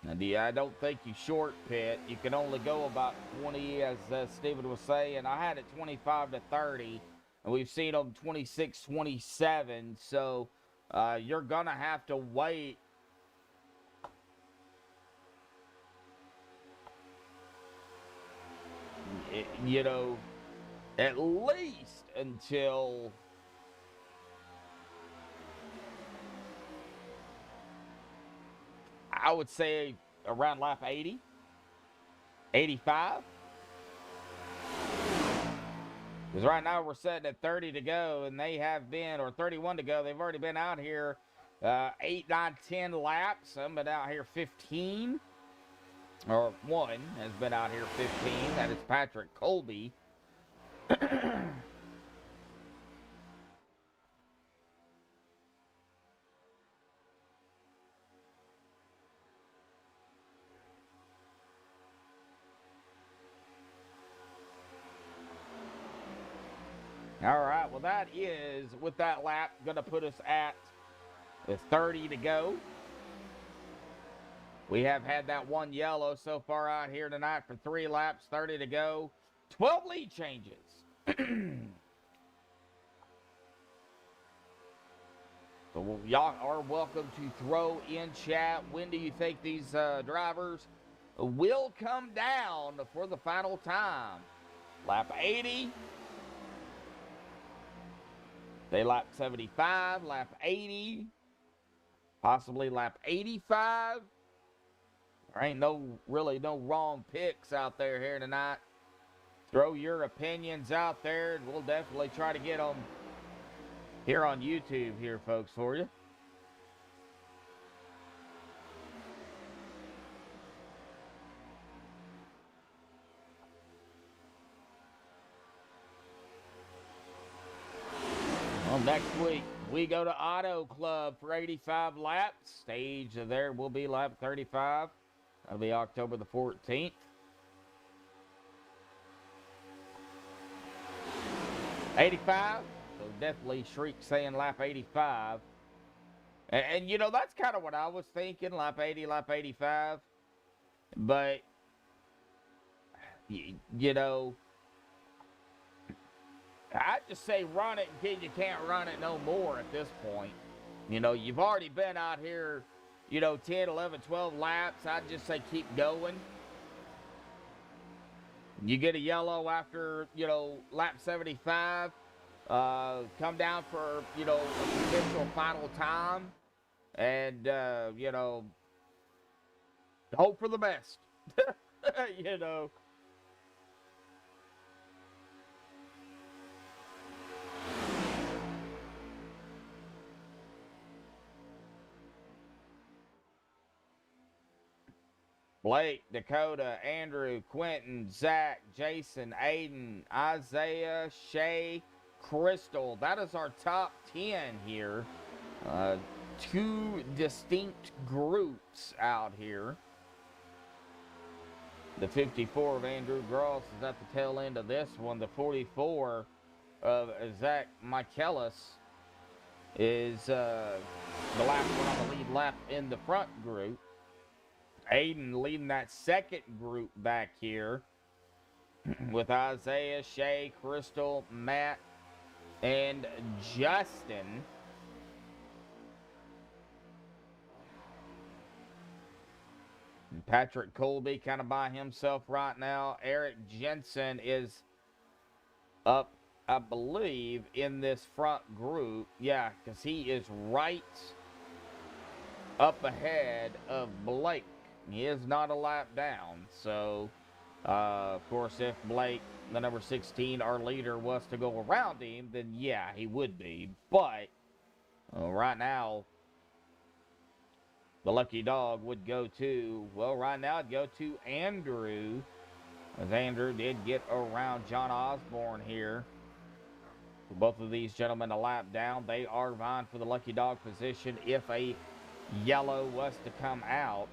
S2: And I don't think you short pit. You can only go about 20, as Steven was saying. I had it 25 to 30, and we've seen them 26, 27. So you're going to have to wait you know, at least until I would say around lap 80, 85. Because right now we're sitting at 30 to go, and they have been, or 31 to go. They've already been out here 8, 9, 10 laps. Some been out here 15. Or one has been out here 15. That is Patrick Colby. All right, well, that is, with that lap, going to put us at 30 to go. We have had that one yellow so far out here tonight for 3 laps, 30 to go. 12 lead changes. So y'all are welcome to throw in chat. When do you think these drivers will come down for the final time? Lap 80. They lap 75, lap 80, possibly lap 85. There ain't really no wrong picks out there here tonight. Throw your opinions out there, and we'll definitely try to get them here on YouTube here, folks, for you. Well, next week, we go to Auto Club for 85 laps. Stage there will be lap 35. That'll be October the 14th. '85. So definitely Shriek saying lap 85. And you know, that's kind of what I was thinking, lap 80, lap 85. But, you know, I'd just say run it until you can't run it no more at this point. You know, you've already been out here, you know, 10, 11, 12 laps. I'd just say keep going. You get a yellow after, you know, lap 75. Come down for, you know, a potential final time. And, you know, hope for the best. You know. Blake, Dakota, Andrew, Quentin, Zach, Jason, Aiden, Isaiah, Shay, Crystal. That is our top 10 here. 2 distinct groups out here. The 54 of Andrew Gross is at the tail end of this one. The 44 of Zach Michaelis is the last one on the lead lap in the front group. Aiden leading that second group back here with Isaiah, Shay, Crystal, Matt, and Justin. And Patrick Colby kind of by himself right now. Eric Jensen is up, I believe, in this front group. Yeah, because he is right up ahead of Blake. He is not a lap down. So, of course, if Blake, the number 16, our leader, was to go around him, then yeah, he would be. But right now, the lucky dog would go to, well, right now it'd go to Andrew, as Andrew did get around John Osborne here. Both of these gentlemen a lap down. They are vying for the lucky dog position if a yellow was to come out.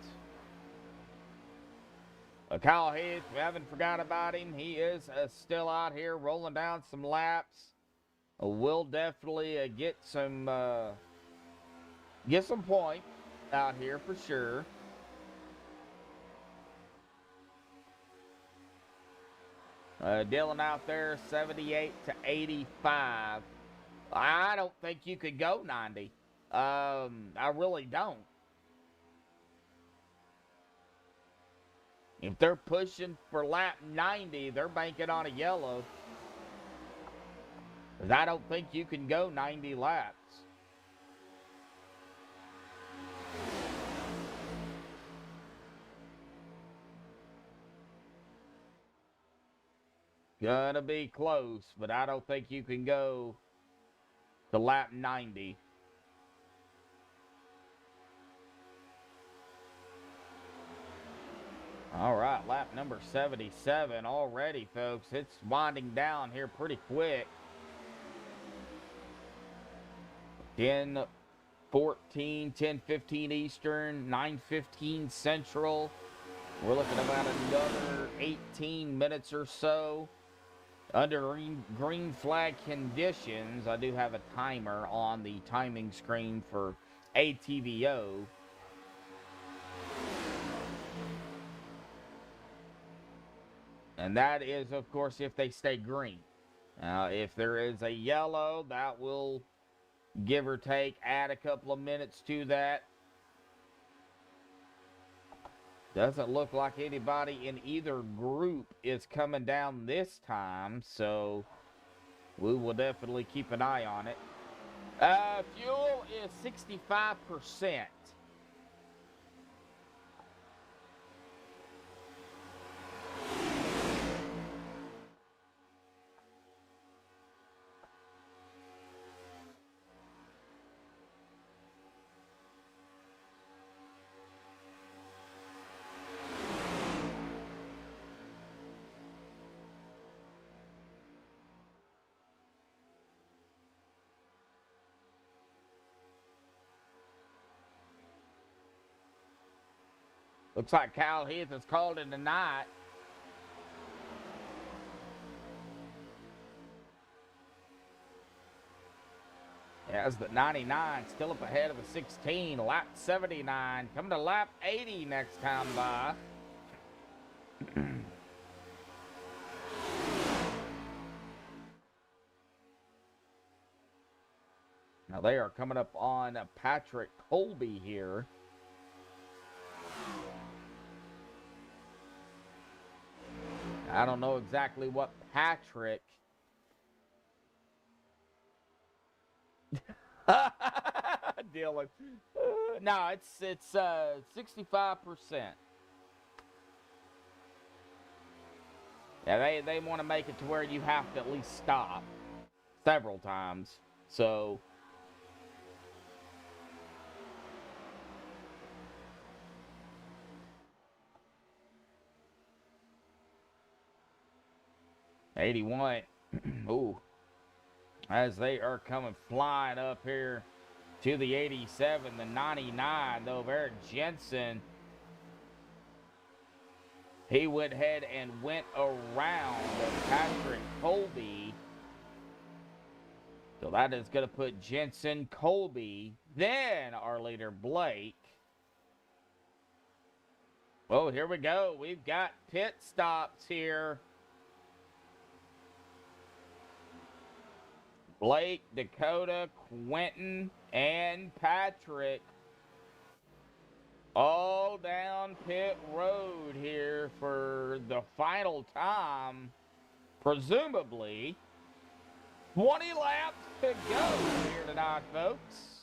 S2: Kyle Heath, we haven't forgot about him. He is still out here rolling down some laps. We'll definitely get some points out here for sure. Dylan out there, 78 to 85. I don't think you could go 90. I really don't. If they're pushing for lap 90, they're banking on a yellow. 'Cause I don't think you can go 90 laps. Gonna be close, but I don't think you can go to lap 90. All right, lap number 77 already, folks. It's winding down here pretty quick. 10:14, 10:15 Eastern, 9:15 Central. We're looking about another 18 minutes or so. Under green flag conditions, I do have a timer on the timing screen for ATVO. And that is, of course, if they stay green. Now, if there is a yellow, that will give or take add a couple of minutes to that. Doesn't look like anybody in either group is coming down this time, so we will definitely keep an eye on it. Fuel is 65%. Looks like Kyle Heath has called it a night. As the 99 still up ahead of the 16, lap 79. Coming to lap 80 next time by. Now they are coming up on Patrick Colby here. I don't know exactly what Patrick. Dylan. No, it's 65%. Yeah, they want to make it to where you have to at least stop several times. So '81. Ooh. As they are coming flying up here to the 87, the 99, though, Eric Jensen. He went ahead and went around Patrick Colby. So that is going to put Jensen, Colby, then our leader, Blake. Oh, here we go. We've got pit stops here. Blake, Dakota, Quentin, and Patrick all down pit road here for the final time, presumably. 20 laps to go here tonight, folks.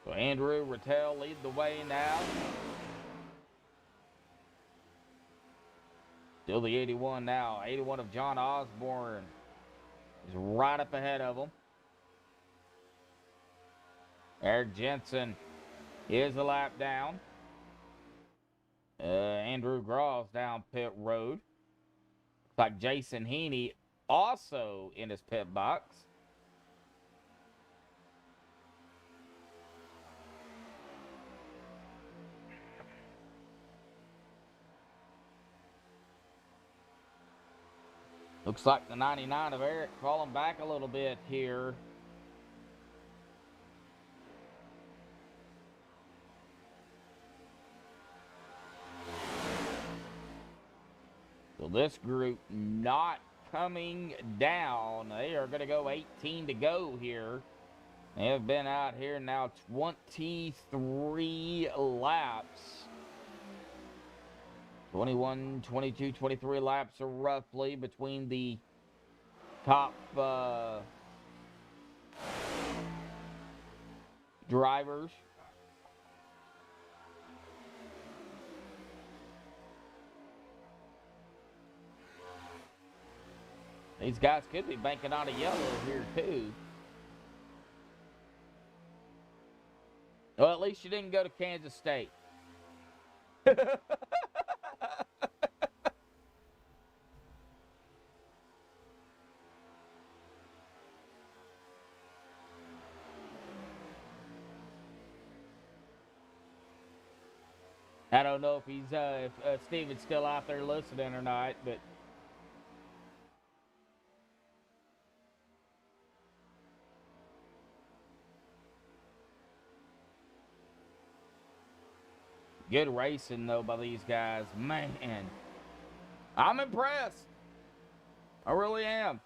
S2: So Andrew Rattel lead the way now. Still the 81 now. 81 of John Osborne is right up ahead of him. Eric Jensen is a lap down. Andrew Gross down pit road. Looks like Jason Heaney also in his pit box. Looks like the 99 of Eric falling back a little bit here. So this group not coming down. They are going to go 18 to go here. They have been out here now 23 laps. 21, 22, 23 laps are roughly between the top drivers. These guys could be banking on a yellow here too. Well, at least you didn't go to Kansas State. I don't know if he's if Steven's still out there listening or not, but good racing though by these guys. Man, I'm impressed. I really am.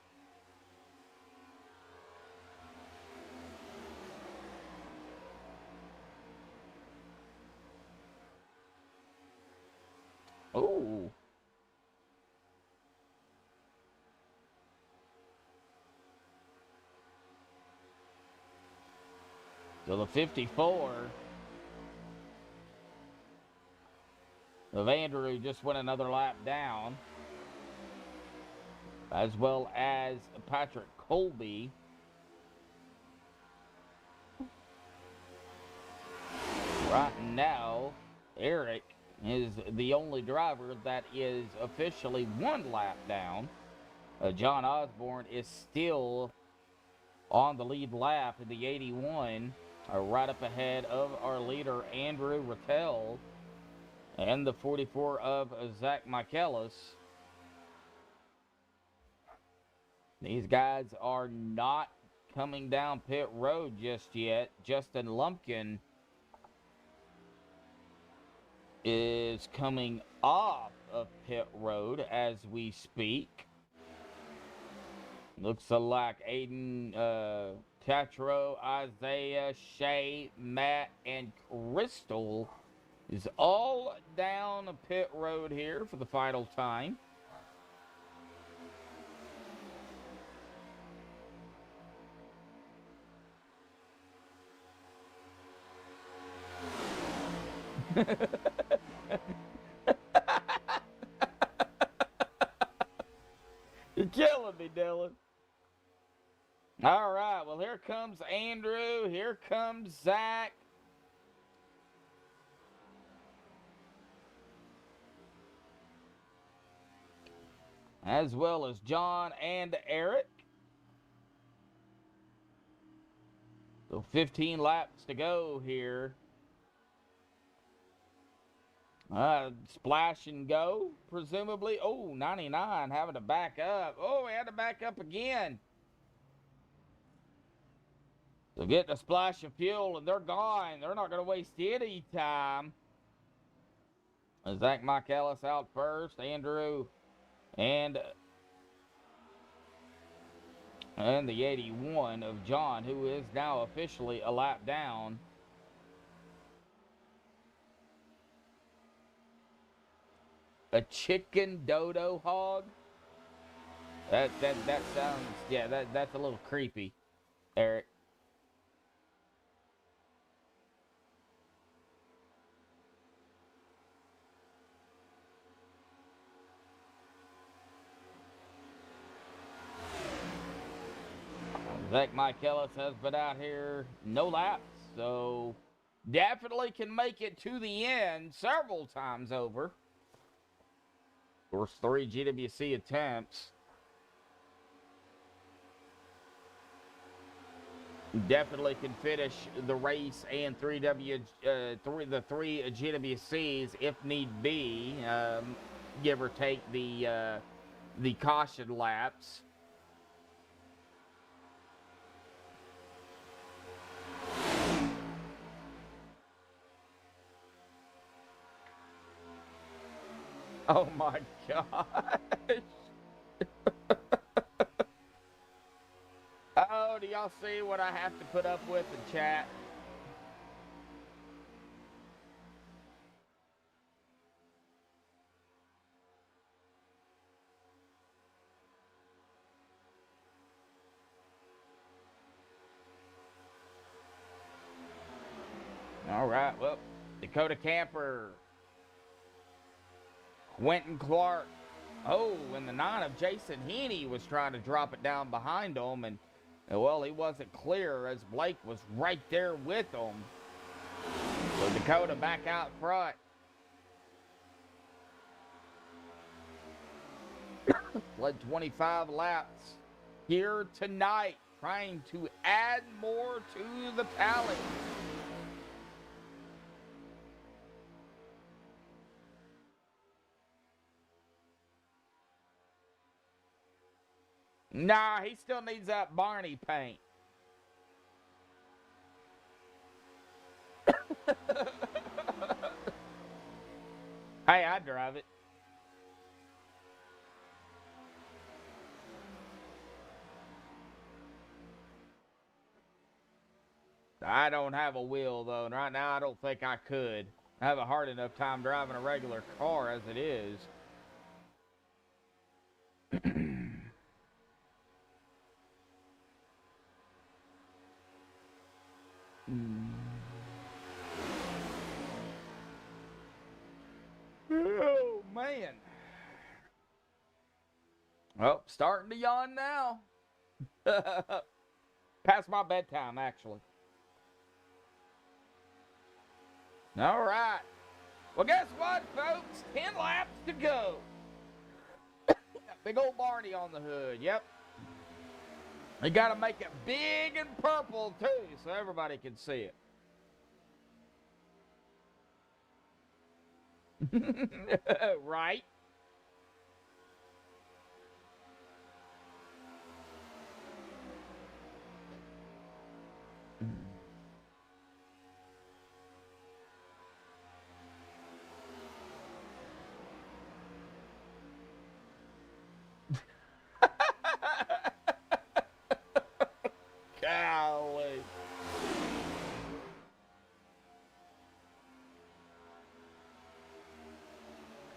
S2: Oh. So the 54 of Andrew just went another lap down, as well as Patrick Colby. Right now, Eric is the only driver that is officially one lap down. John Osborne is still on the lead lap in the 81, right up ahead of our leader, Andrew Rattel, and the 44 of Zach Michaelis. These guys are not coming down pit road just yet. Justin Lumpkin is coming off of pit road as we speak. Looks like Aiden, Tatro, Isaiah, Shay, Matt, and Crystal is all down a pit road here for the final time. You're killing me, Dylan. All right, well, here comes Andrew. Here comes Zach. As well as John and Eric. So 15 laps to go here. Splash and go, presumably. Oh, 99 having to back up. Oh, we had to back up again. So getting a splash of fuel, and they're gone. They're not going to waste any time. Zach Michaelis out first. Andrew and the 81 of John, who is now officially a lap down. A chicken dodo hog? That sounds, yeah, that's a little creepy, Eric. Zach Michaelis has been out here no laps, so definitely can make it to the end several times over. Of course, 3 GWC attempts. Definitely can finish the race and the 3 GWCs if need be, give or take the the caution laps. Oh my gosh. Oh, do y'all see what I have to put up with in chat? All right, well, Dakota Camper, Quentin Clark. Oh, and the 9 of Jason Heaney was trying to drop it down behind him, and, well, he wasn't clear as Blake was right there with him. So Dakota back out front. Led 25 laps here tonight, trying to add more to the tally. Nah, he still needs that Barney paint. Hey, I drive it. I don't have a wheel, though, and right now I don't think I could. I have a hard enough time driving a regular car as it is. Oh, man. Well, starting to yawn now. Past my bedtime, actually. All right. Well, guess what, folks? 10 laps to go. Big old Barney on the hood. Yep. You got to make it big and purple, too, so everybody can see it. Right? Golly.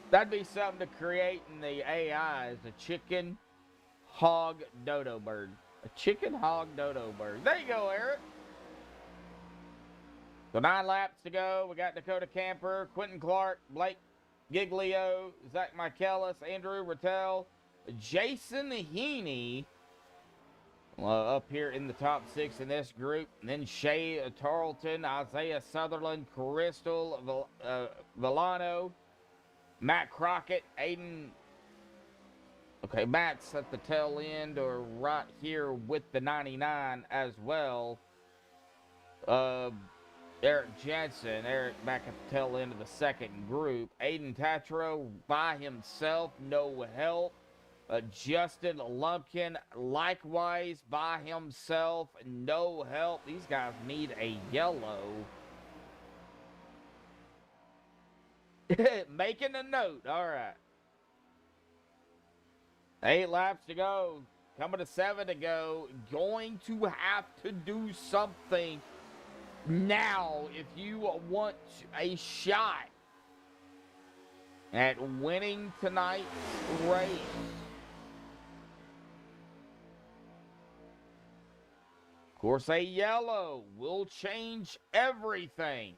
S2: That'd be something to create in the AI as a chicken hog dodo bird. A chicken hog dodo bird. There you go, Eric. So 9 laps to go. We got Dakota Camper, Quentin Clark, Blake Giglio, Zach Michaelis, Andrew Rattel, Jason Heaney up here in the top 6 in this group. And then Shay Tarleton, Isaiah Sutherland, Crystal Villano, Matt Crockett, Aiden. Okay, Matt's at the tail end or right here with the 99 as well. Eric Jensen, Eric back at the tail end of the second group. Aiden Tatro by himself, no help. Justin Lumpkin likewise by himself, no help. These guys need a yellow. Making a note, all right. 8 laps to go, coming to 7 to go. Going to have to do something now if you want a shot at winning tonight's race. Of course, a yellow will change everything.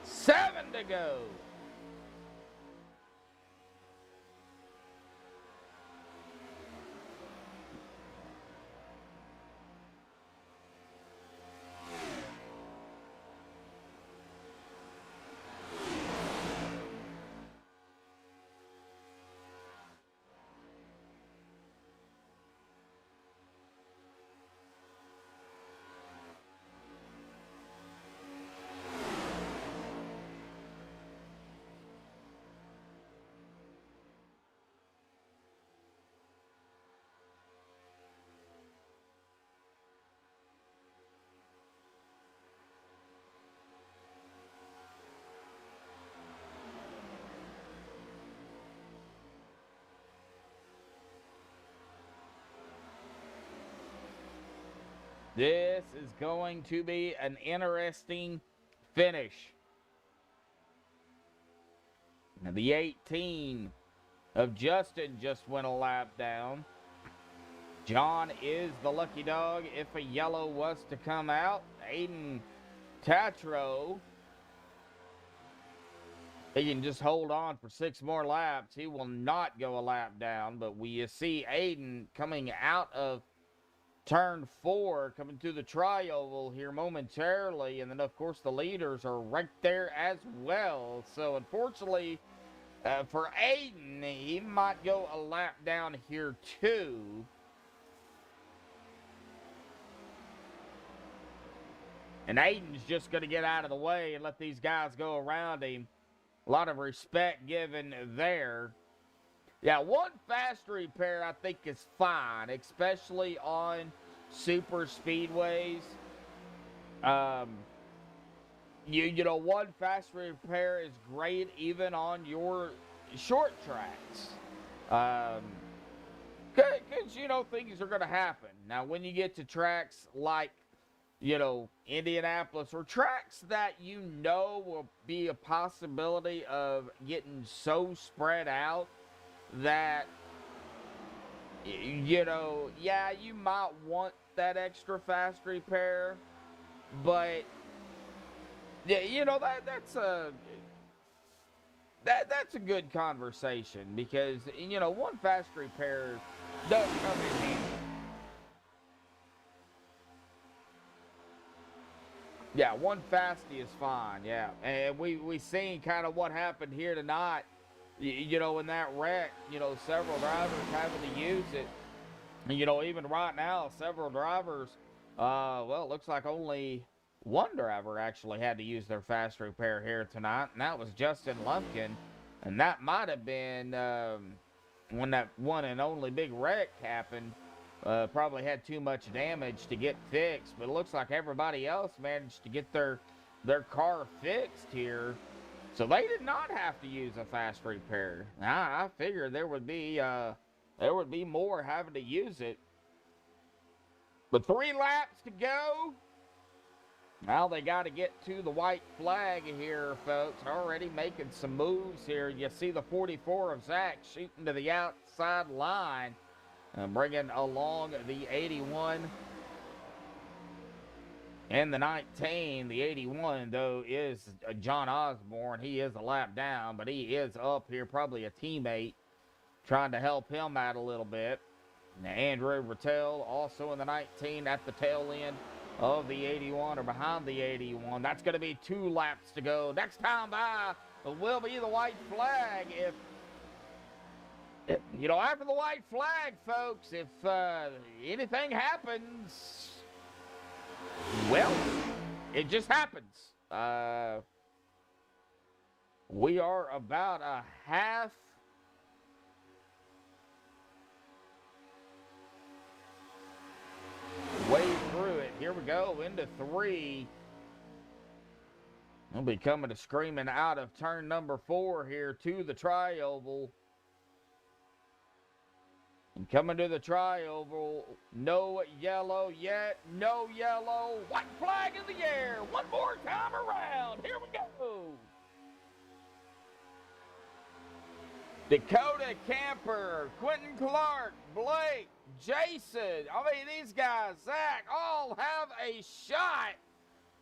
S2: Seven to go. This is going to be an interesting finish. Now, the 18 of Justin just went a lap down. John is the lucky dog if a yellow was to come out. Aiden Tatro, he can just hold on for 6 more laps. He will not go a lap down, but we see Aiden coming out of turn 4, coming through the tri-oval here momentarily, and then of course the leaders are right there as well. So unfortunately for Aiden, he might go a lap down here too. And Aiden's just going to get out of the way and let these guys go around him. A lot of respect given there. Yeah, one fast repair I think is fine, especially on super speedways. You know, one fast repair is great even on your short tracks. Because, you know, things are going to happen. Now, when you get to tracks like, you know, Indianapolis, or tracks that you know will be a possibility of getting so spread out that, you know, yeah, you might want that extra fast repair, but, yeah, you know, that's a good conversation, because, you know, one fast repair does come in handy. Yeah, one fasty is fine, yeah. And we seen kind of what happened here tonight. You know, in that wreck, you know, several drivers having to use it. And, you know, even right now, several drivers, well, it looks like only one driver actually had to use their fast repair here tonight, and that was Justin Lumpkin. And that might have been when that one and only big wreck happened. Probably had too much damage to get fixed, but it looks like everybody else managed to get their car fixed here. So they did not have to use a fast repair. Now, I figured there would be more having to use it. But 3 laps to go. Now they got to get to the white flag here, folks. Already making some moves here. You see the 44 of Zach shooting to the outside line. Bringing along the 81 and the 19. The 81, though, is John Osborne. He is a lap down, but he is up here, probably a teammate, trying to help him out a little bit. Now, Andrew Rattel, also in the 19, at the tail end of the 81, or behind the 81. That's going to be 2 laps to go. Next time by will be the white flag. You know, after the white flag, folks, if anything happens, well, it just happens. We are about a half way through it. Here we go, into 3. We'll be coming to screaming out of turn number 4 here to the tri-oval. And coming to the tri-oval, no yellow yet, no yellow. White flag in the air, one more time around. Here we go. Dakota Camper, Quentin Clark, Blake, Jason. I mean, these guys, Zach, all have a shot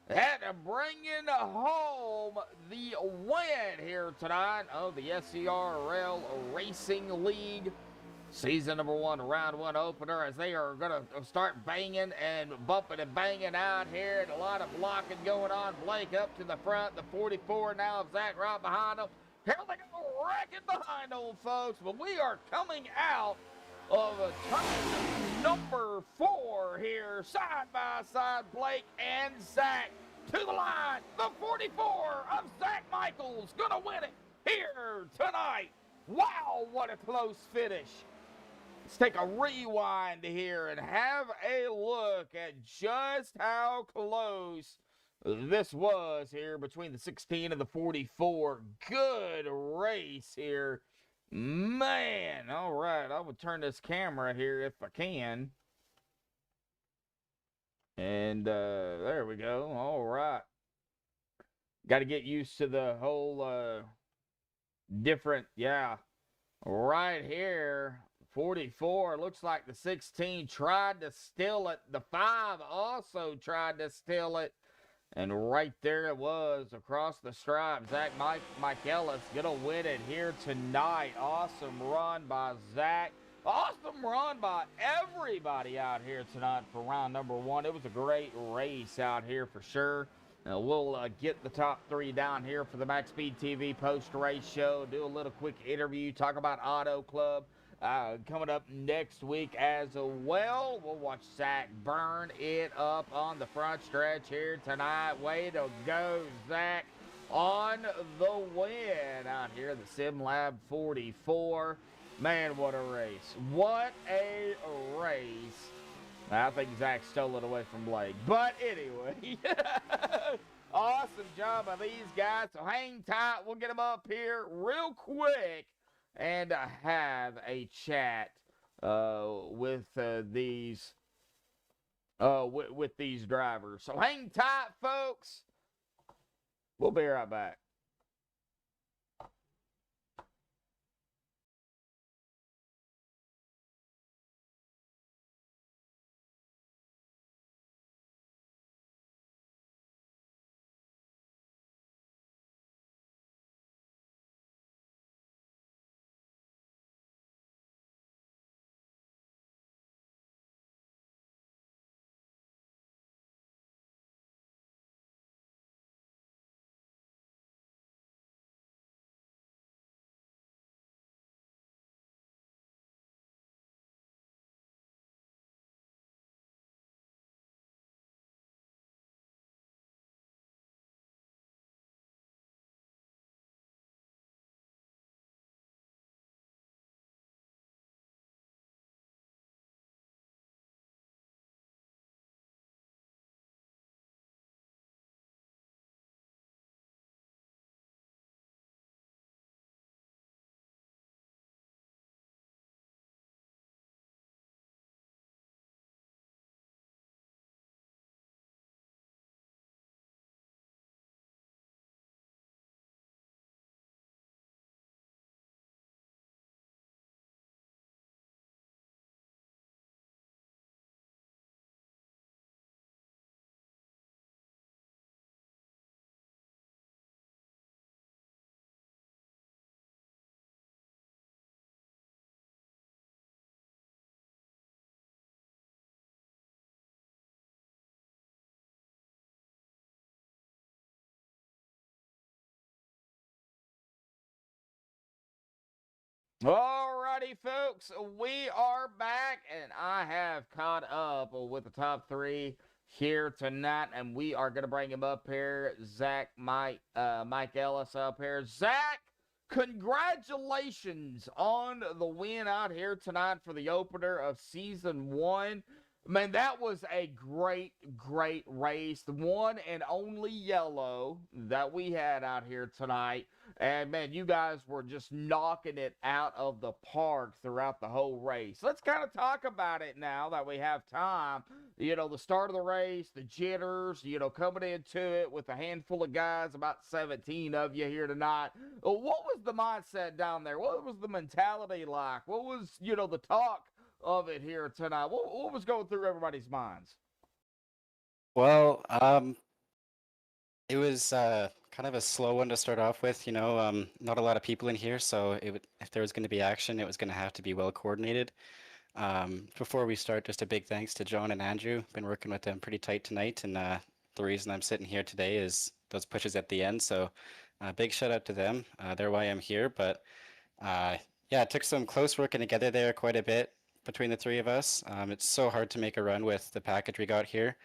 S2: at bringing home the win here tonight of the SERL Racing League. Season number 1, round 1 opener, as they are going to start banging and bumping and banging out here, and a lot of blocking going on. Blake up to the front, the 44 now of Zach right behind him. Here they go, wrecking behind them, folks. But we are coming out of turn number 4 here, side by side, Blake and Zach to the line. The 44 of Zach Michaels going to win it here tonight. Wow, what a close finish. Let's take a rewind here and have a look at just how close this was here between the 16 and the 44. Good race here. Man, all right, I would turn this camera here if I can. And there we go. All right. Got to get used to the whole different, yeah. Right here, 44. Looks like the 16 tried to steal it. The 5 also tried to steal it. And right there it was across the stripe. Mike Ellis gonna win it here tonight. Awesome run by Zach. Awesome run by everybody out here tonight for round number 1. It was a great race out here for sure. We'll get the top 3 down here for the MaxspeedTV post-race show. Do a little quick interview, talk about Auto Club. Coming up next week as well. We'll watch Zach burn it up on the front stretch here tonight. Way to go, Zach, on the win out here, the Sim Lab 44. Man, what a race. What a race. I think Zach stole it away from Blake. But anyway, awesome job by these guys. So hang tight. We'll get them up here real quick and have a chat with these drivers. So hang tight, folks. We'll be right back. Alrighty, folks, we are back, and I have caught up with the top 3 here tonight, and we are going to bring him up here. Zach, Mike Ellis up here. Zach, congratulations on the win out here tonight for the opener of Season 1. Man, that was a great, great race. The one and only yellow that we had out here tonight. And, man, you guys were just knocking it out of the park throughout the whole race. Let's kind of talk about it now that we have time. You know, the start of the race, the jitters, you know, coming into it with a handful of guys, about 17 of you here tonight. What was the mindset down there? What was the mentality like? What was, you know, the talk of it here tonight? What was going through everybody's minds?
S8: Well, it was kind of a slow one to start off with, you know, not a lot of people in here, so if there was going to be action, it was going to have to be well coordinated. Before we start, just a big thanks to John and Andrew. Been working with them pretty tight tonight, and the reason I'm sitting here today is those pushes at the end, so big shout out to them. They're why I'm here, but yeah, it took some close working together there quite a bit between the 3 of us. It's so hard to make a run with the package we got here.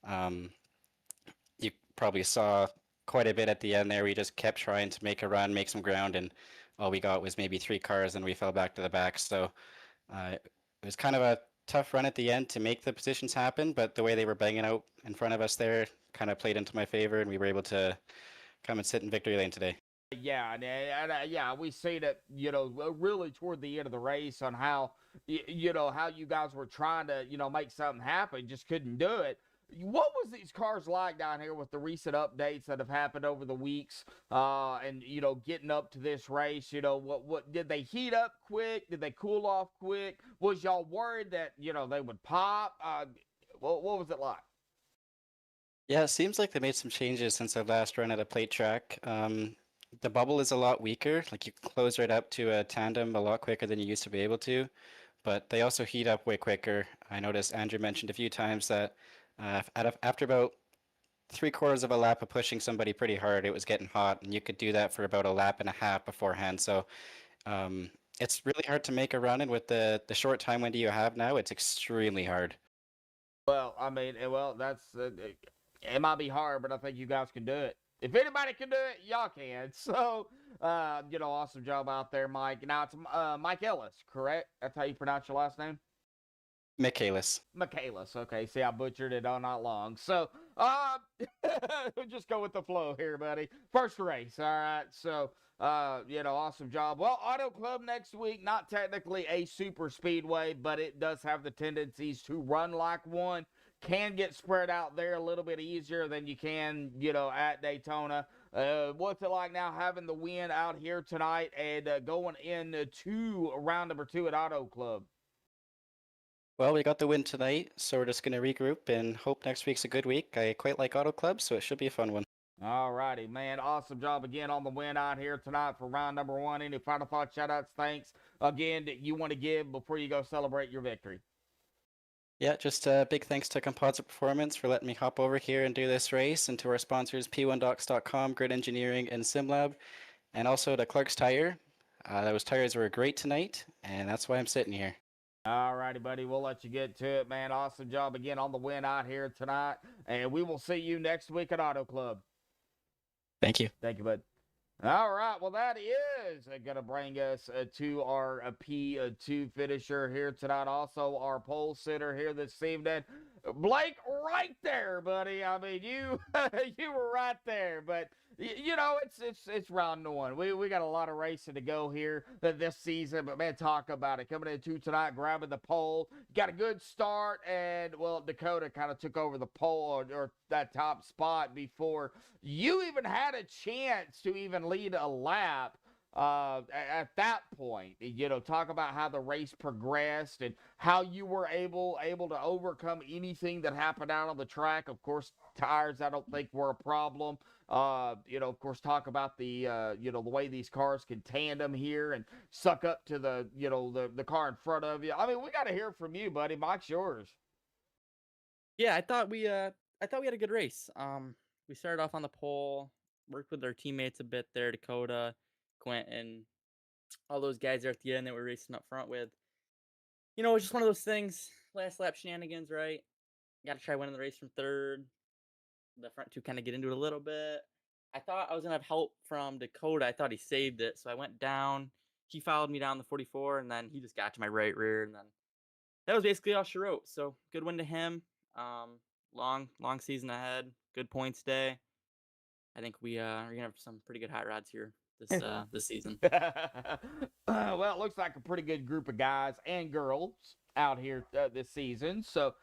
S8: You probably saw quite a bit at the end there. We just kept trying to make a run, make some ground, and all we got was maybe 3 cars, and we fell back to the back. So it was kind of a tough run at the end to make the positions happen, but the way they were banging out in front of us there kind of played into my favor, and we were able to come and sit in victory lane today.
S2: Yeah, and yeah, we seen it, you know, really toward the end of the race on how, you know, how you guys were trying to, you know, make something happen, just couldn't do it. what was these cars like down here with the recent updates that have happened over the weeks? And getting up to this race, what did they heat up quick? Did they cool off quick? Was y'all worried that they would pop? What was it like?
S8: Yeah, it seems like they made some changes since our last run at a plate track. The bubble is a lot weaker. Like you can close right up to a tandem a lot quicker than you used to be able to, but they also heat up way quicker. I noticed Andrew mentioned a few times that after about 3/4 of a lap of pushing somebody pretty hard, it was getting hot, and you could do that for about a lap and a half beforehand. So um, it's really hard to make a run, and with the short time window you have now, it's extremely hard.
S2: Well, I mean, that's it might be hard, but I think you guys can do it. If anybody can do it, y'all can. So, awesome job out there, Mike. Now it's Mike Ellis, correct? That's how you pronounce your last name?
S8: Michaelis.
S2: Michaelis. Okay, see, I butchered it all night long. So, just go with the flow here, buddy. First race, all right. So, awesome job. Well, Auto Club next week, not technically a super speedway, but it does have the tendencies to run like one. Can get spread out there a little bit easier than you can, at Daytona. What's it like now having the win out here tonight and going into round number 2 at Auto Club?
S8: Well, we got the win tonight, so we're just going to regroup and hope next week's a good week. I quite like Auto Club, so it should be a fun one.
S2: All righty, man. Awesome job again on the win out here tonight for round number 1. Any final thoughts, shout-outs, thanks again that you want to give before you go celebrate your victory?
S8: Yeah, just a big thanks to Composite Performance for letting me hop over here and do this race, and to our sponsors P1Docs.com, Grid Engineering, and SimLab, and also to Clark's Tire. Those tires were great tonight, and that's why I'm sitting here.
S2: All righty, buddy. We'll let you get to it, man. Awesome job again on the win out here tonight, and we will see you next week at Auto Club.
S8: Thank you.
S2: Thank you, bud. All right, well, that is going to bring us to our P2 finisher here tonight. Also, our pole sitter here this evening. Blake, right there, buddy. I mean, you you were right there, but it's round 1. We got a lot of racing to go here this season, but man, talk about it. Coming into tonight, grabbing the pole, got a good start, and well, Dakota kind of took over the pole or that top spot before you even had a chance to even lead a lap. At that point, talk about how the race progressed and how you were able to overcome anything that happened out on the track. Of course, tires, I don't think were a problem. Of course, talk about the the way these cars can tandem here and suck up to the the car in front of you. I mean, we got to hear from you, buddy. Mike's yours.
S5: Yeah, I thought we had a good race. We started off on the pole, worked with our teammates a bit there, Dakota, Quentin, all those guys there at the end that we're racing up front with. It was just one of those things. Last lap shenanigans, right? Got to try winning the race from third. The front two kind of get into it a little bit. I thought I was gonna have help from Dakota. I thought he saved it, so I went down. He followed me down the 44, and then he just got to my right rear, and then that was basically all she wrote. So good win to him. Long season ahead. Good points day. I think we are gonna have some pretty good hot rods here this season.
S2: Well, it looks like a pretty good group of guys and girls out here this season. So,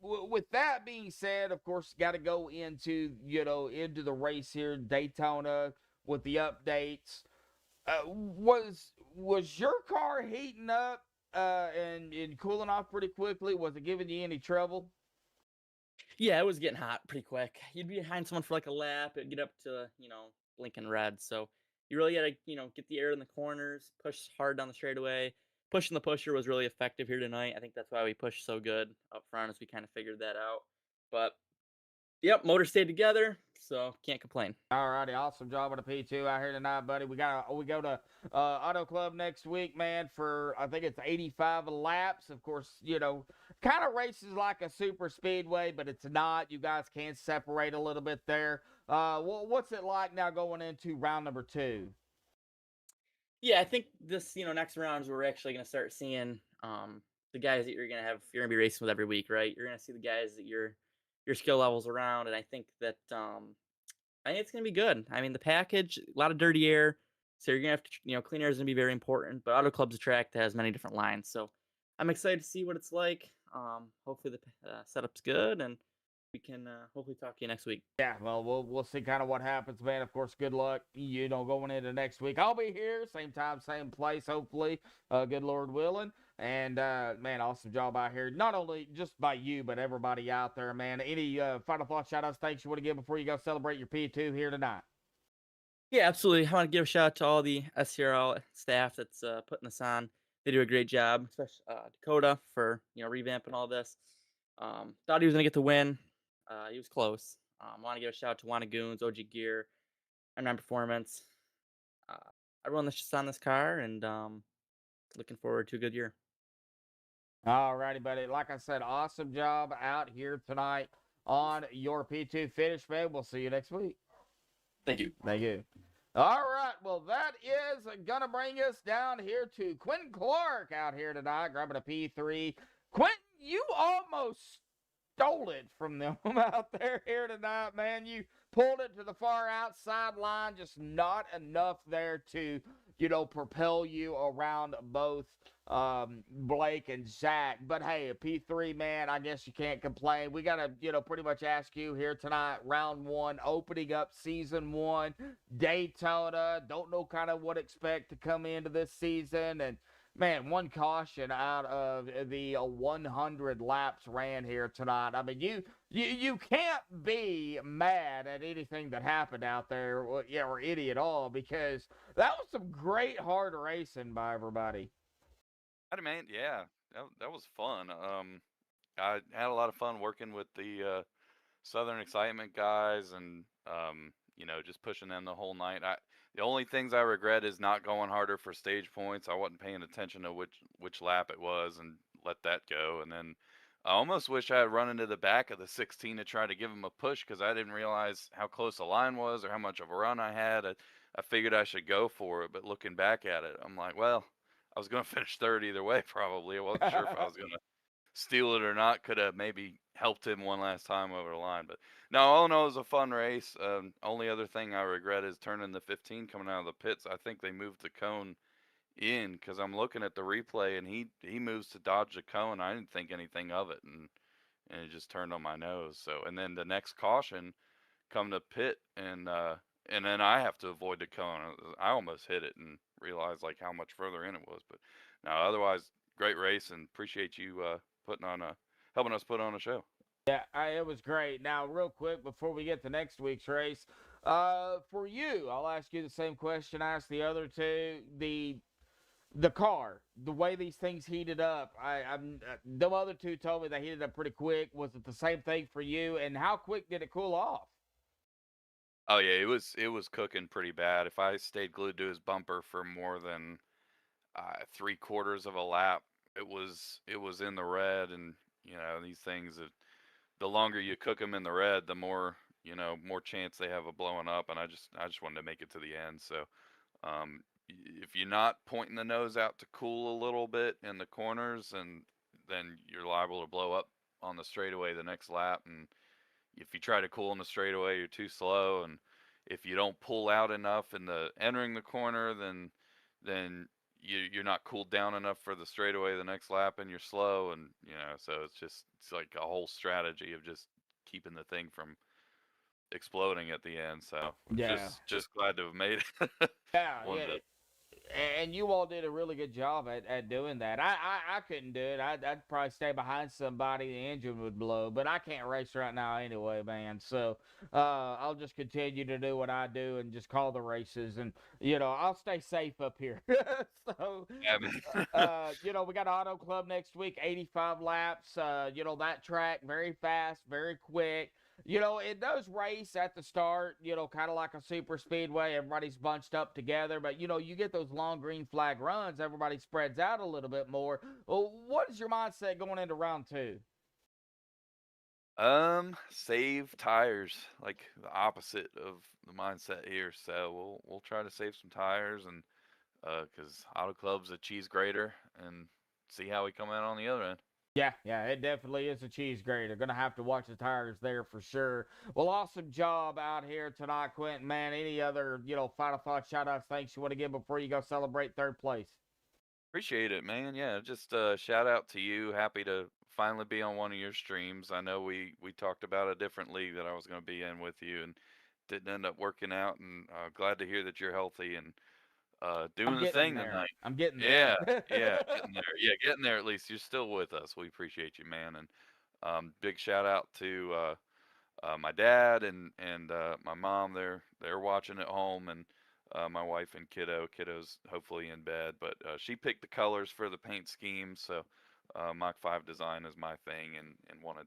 S2: with that being said, of course, got to go into into the race here, Daytona, with the updates. Was your car heating up and cooling off pretty quickly? Was it giving you any trouble?
S5: Yeah, it was getting hot pretty quick. You'd be behind someone for like a lap, it'd get up to, blinking red. So you really gotta, get the air in the corners, push hard down the straightaway. Pushing the pusher was really effective here tonight. I think that's why we pushed so good up front, as we kind of figured that out. But yep, motor stayed together, so can't complain.
S2: All righty, awesome job on the P2 out here tonight, buddy. We go to Auto Club next week, man, for I think it's 85 laps. Of course, kind of races like a super speedway, but it's not. You guys can separate a little bit there. What's it like now going into round number 2?
S5: Yeah, I think this, next round is where we're actually going to start seeing the guys that you're going to be racing with every week, right? You're going to see the guys that your skill levels around, and I think that I think it's going to be good. I mean, the package, a lot of dirty air, so you're going to have to, clean air is going to be very important, but Auto Club's a track that has many different lines, so I'm excited to see what it's like. Hopefully the setup's good, and we can hopefully talk to you next week.
S2: Yeah, well, we'll see kind of what happens, man. Of course, good luck, going into next week. I'll be here, same time, same place, hopefully, good Lord willing. And, man, awesome job out here. Not only just by you, but everybody out there, man. Any final thoughts, shout-outs, thanks you want to give before you go celebrate your P2 here tonight?
S5: Yeah, absolutely. I want to give a shout out to all the SERL staff that's putting this on. They do a great job, especially Dakota for revamping all this. Thought he was gonna get the win. He was close. Want to give a shout out to Wanagoons, OG Gear, and Performance. Everyone that's just on this car, and looking forward to a good year.
S2: All righty, buddy. Like I said, awesome job out here tonight on your P2 finish, man. We'll see you next week.
S5: Thank you.
S2: Thank you. All right, well, that is going to bring us down here to Quentin Clark out here tonight, grabbing a P3. Quentin, you almost stole it from them out there here tonight, man. You pulled it to the far outside line, just not enough there to, propel you around both Blake and Zach. But hey, a P3, man, I guess you can't complain. We got to, pretty much ask you here tonight, round one, opening up season one, Daytona. Don't know kind of what expect to come into this season. And man, one caution out of the 100 laps ran here tonight. I mean, you can't be mad at anything that happened out there, or any at all, because that was some great hard racing by everybody.
S9: Howdy, man. Yeah, that was fun. I had a lot of fun working with the Southern Excitement guys, and just pushing them the whole night. The only things I regret is not going harder for stage points. I wasn't paying attention to which lap it was and let that go. And then I almost wish I had run into the back of the 16 to try to give him a push, because I didn't realize how close the line was or how much of a run I had. I figured I should go for it, but looking back at it, I'm like, well, I was going to finish third either way, probably. I wasn't sure if I was going to steal it or not. Could have maybe helped him one last time over the line. But no, all in all, it was a fun race. Only other thing I regret is turning the 15 coming out of the pits. I think they moved the cone in, because I'm looking at the replay, and he moves to dodge the cone. I didn't think anything of it, and it just turned on my nose. So, and then the next caution come to pit, and then I have to avoid the cone. I almost hit it and realized like how much further in it was. But no, otherwise, great race, and appreciate you helping us put on a show.
S2: Yeah, it was great. Now, real quick, before we get to next week's race, for you, I'll ask you the same question I asked the other two. The car, the way these things heated up, the other two told me they heated up pretty quick. Was it the same thing for you? And how quick did it cool off?
S9: Oh yeah, it was cooking pretty bad. If I stayed glued to his bumper for more than 3/4 of a lap, it was in the red. And these things, the longer you cook them in the red, the more more chance they have of blowing up. And I just wanted to make it to the end. So if you're not pointing the nose out to cool a little bit in the corners, and then you're liable to blow up on the straightaway the next lap. And if you try to cool in the straightaway, you're too slow. And if you don't pull out enough in the entering the corner, then you're not cooled down enough for the straightaway the next lap, and you're slow. And so it's like a whole strategy of just keeping the thing from exploding at the end. So
S2: yeah,
S9: just glad to have made it.
S2: Yeah, and you all did a really good job at doing that. I couldn't do it. I'd probably stay behind somebody, the engine would blow. But I can't race right now anyway, man. So I'll just continue to do what I do and just call the races. And, I'll stay safe up here. So,
S9: Yeah, man.
S2: we got Auto Club next week, 85 laps. That track, very fast, very quick. It does race at the start, kind of like a super speedway. Everybody's bunched up together. But, you get those long green flag runs, everybody spreads out a little bit more. Well, what is your mindset going into round two?
S9: Save tires, like the opposite of the mindset here. So we'll try to save some tires, and because Auto Club's a cheese grater, and see how we come out on the other end.
S2: Yeah, it definitely is a cheese grater. Gonna have to watch the tires there for sure. Well, awesome job out here tonight, Quentin, man. Any other, final thoughts, shout-outs, thanks you want to give before you go celebrate third place?
S9: Appreciate it, man. Yeah, just shout out to you. Happy to finally be on one of your streams. I know we talked about a different league that I was going to be in with you, and didn't end up working out. And glad to hear that you're healthy and doing
S2: I'm
S9: the
S2: getting
S9: thing
S2: there.
S9: tonight.
S2: I'm getting
S9: Yeah,
S2: there.
S9: yeah, getting there. Yeah, getting there at least. You're still with us. We appreciate you, man. And big shout out to my dad and my mom. They're watching at home, and my wife and kiddo. Kiddo's hopefully in bed, but she picked the colors for the paint scheme. So Mach 5 design is my thing, and wanted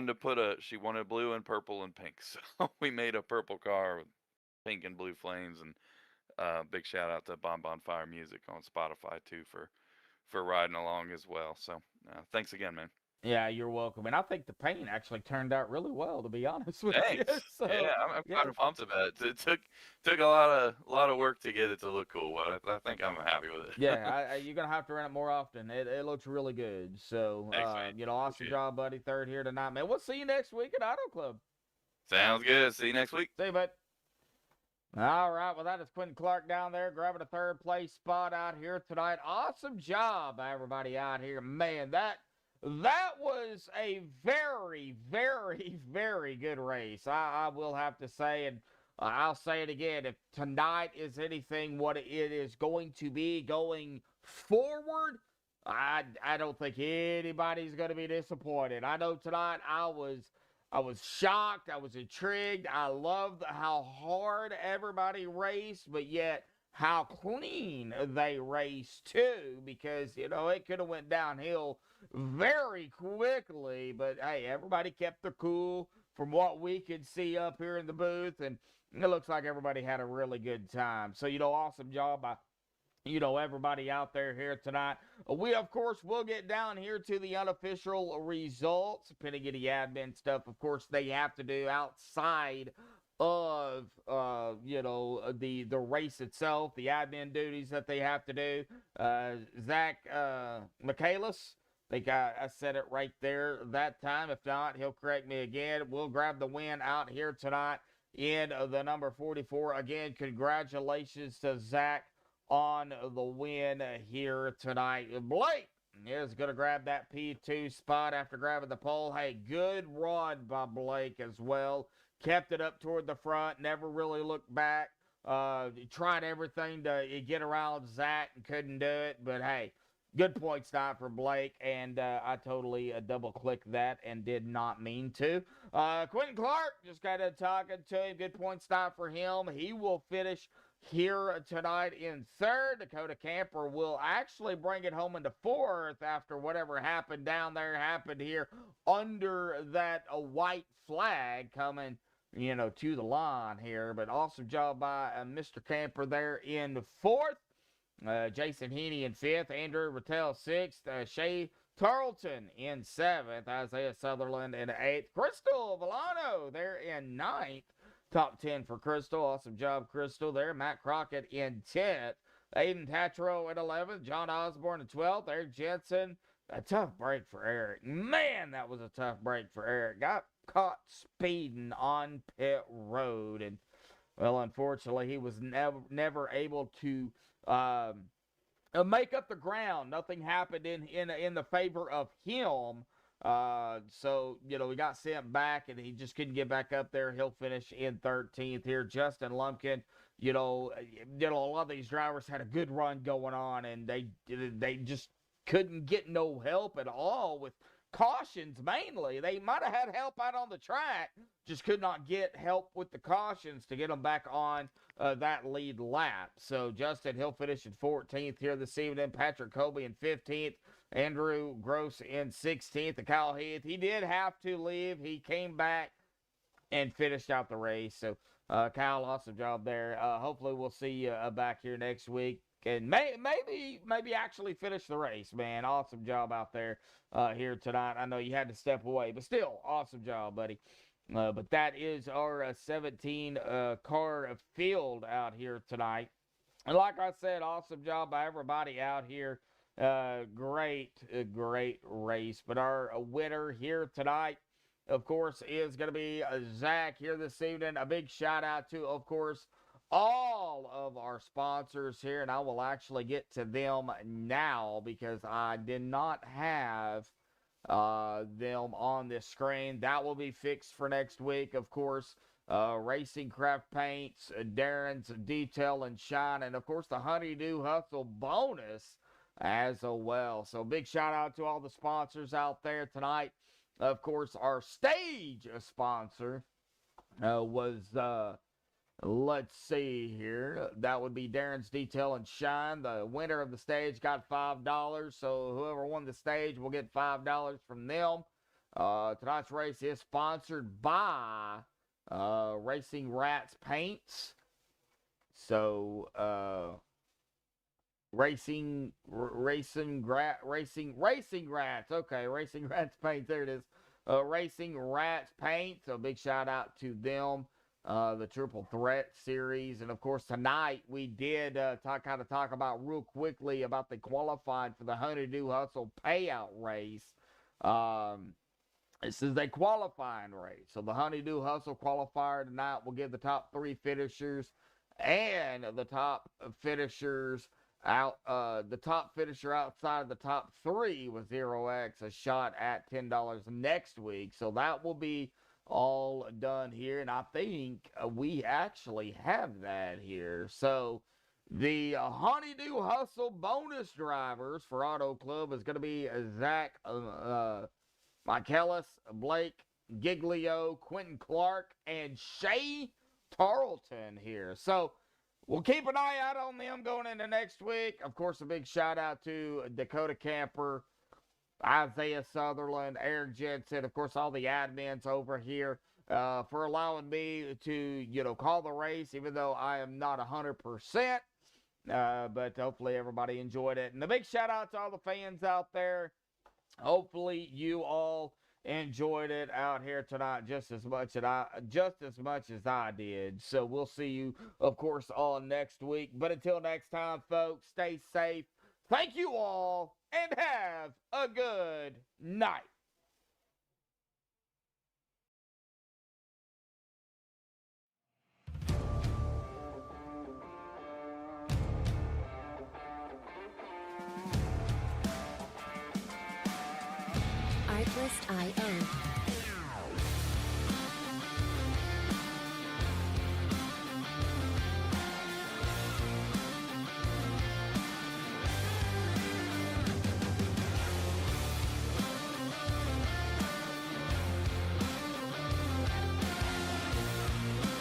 S9: to put she wanted blue and purple and pink. So we made a purple car with pink and blue flames. And big shout out to Fire Music on Spotify too for riding along as well. So thanks again, man.
S2: Yeah, you're welcome. And I think the paint actually turned out really well, to be honest with you.
S9: Thanks.
S2: So,
S9: Yeah, I'm
S2: yeah.
S9: kind of pumped about it. It took a lot of work to get it to look cool, but I think I'm happy with it.
S2: Yeah, you're gonna have to run it more often. It looks really good. So,
S9: Thanks, man.
S2: awesome
S9: Appreciate it.
S2: job, buddy. Third here tonight, man. We'll see you next week at Auto Club.
S9: Sounds good. See you next week.
S2: See you, bud. All right, well, that is Quentin Clark down there grabbing a third place spot out here tonight. Awesome job, everybody out here. Man, that was a very, very, very good race. I will have to say, and I'll say it again, if tonight is anything what it is going to be going forward, I don't think anybody's going to be disappointed. I know tonight I was shocked. I was intrigued. I loved how hard everybody raced, but yet how clean they raced too, because, it could have went downhill very quickly. But, hey, everybody kept their cool from what we could see up here in the booth, and it looks like everybody had a really good time. So, awesome job by everybody out there here tonight. We, of course, will get down here to the unofficial results. Penny admin stuff, of course, they have to do outside of, the race itself, the admin duties that they have to do. Zach Michaelis, I think I said it right there that time. If not, he'll correct me again. We'll grab the win out here tonight in the number 44. Again, congratulations to Zach on the win here tonight. Blake is going to grab that P2 spot after grabbing the pole. Hey, good run by Blake as well. Kept it up toward the front, never really looked back. Tried everything to get around Zach and couldn't do it. But, hey, good point stop for Blake, and I totally double-clicked that and did not mean to. Quentin Clark, just got to talking to him. Good point stop for him. He will finish here tonight in third. Dakota Camper will actually bring it home into fourth after whatever happened down there happened here under that white flag coming, to the line here. But awesome job by Mr. Camper there in fourth. Jason Heaney in fifth. Andrew Rattel sixth. Shay Tarleton in seventh. Isaiah Sutherland in eighth. Crystal Volano there in ninth. Top 10 for Crystal. Awesome job, Crystal, there. Matt Crockett in 10th. Aiden Tatro at 11th. John Osborne at 12th. Eric Jensen. A tough break for Eric. Man, that was a tough break for Eric. Got caught speeding on pit road. And, well, unfortunately, he was never able to make up the ground. Nothing happened in the favor of him. So, we got sent back, and he just couldn't get back up there. He'll finish in 13th here. Justin Lumpkin, a lot of these drivers had a good run going on, and they just couldn't get no help at all with cautions mainly. They might have had help out on the track, just could not get help with the cautions to get them back on that lead lap. So, Justin, he'll finish in 14th here this evening. Patrick Colby in 15th. Andrew Gross in 16th. And Kyle Heath, he did have to leave. He came back and finished out the race. So, Kyle, awesome job there. Hopefully we'll see you back here next week. And maybe actually finish the race, man. Awesome job out there here tonight. I know you had to step away, but still, awesome job, buddy. But that is our 17 car field out here tonight. And like I said, awesome job by everybody out here. Great race. But our winner here tonight, of course, is going to be Zach here this evening. A big shout out to, of course, all of our sponsors here. And I will actually get to them now because I did not have them on this screen. That will be fixed for next week, of course. Racing Craft Paints, Darren's Detail and Shine, and of course the Honey-Do Hustle bonus as well. So big shout out to all the sponsors out there tonight. Of course, our stage sponsor was, let's see here, that would be Darren's Detail and Shine. The winner of the stage got $5, so whoever won the stage will get $5 from them. Tonight's race is sponsored by Racing Rats Paints. So, Racing Rats. Okay, Racing Rats Paints. There it is. Racing Rats Paint. So big shout out to them. The Triple Threat series, and of course tonight we did talk about real quickly about the qualifying for the Honey-Do Hustle Payout race. This is a qualifying race, so the Honey-Do Hustle Qualifier tonight will give the top 3 finishers and the top finishers out, the top finisher outside of the top 3 with 0x a shot at $10 next week. So that will be all done here, and I think we actually have that here. So the Honey-Do Hustle bonus drivers for Auto Club is going to be Zach Michaelis, Blake Giglio, Quentin Clark, and Shay Tarleton here. So we'll keep an eye out on them going into next week. Of course, a big shout out to Dakota Camper, Isaiah Sutherland, Eric Jensen, of course, all the admins over here for allowing me to, call the race, even though I am not 100%. But hopefully everybody enjoyed it. And a big shout out to all the fans out there. Hopefully you all enjoyed it out here tonight just as much as I did. So we'll see you, of course, on next week. But until next time, folks, stay safe. Thank you all, and have a good night.
S1: Artlist.io.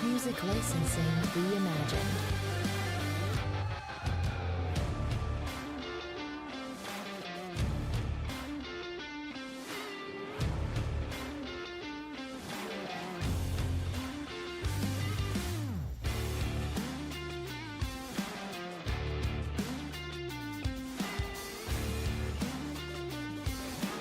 S1: Music licensing reimagined.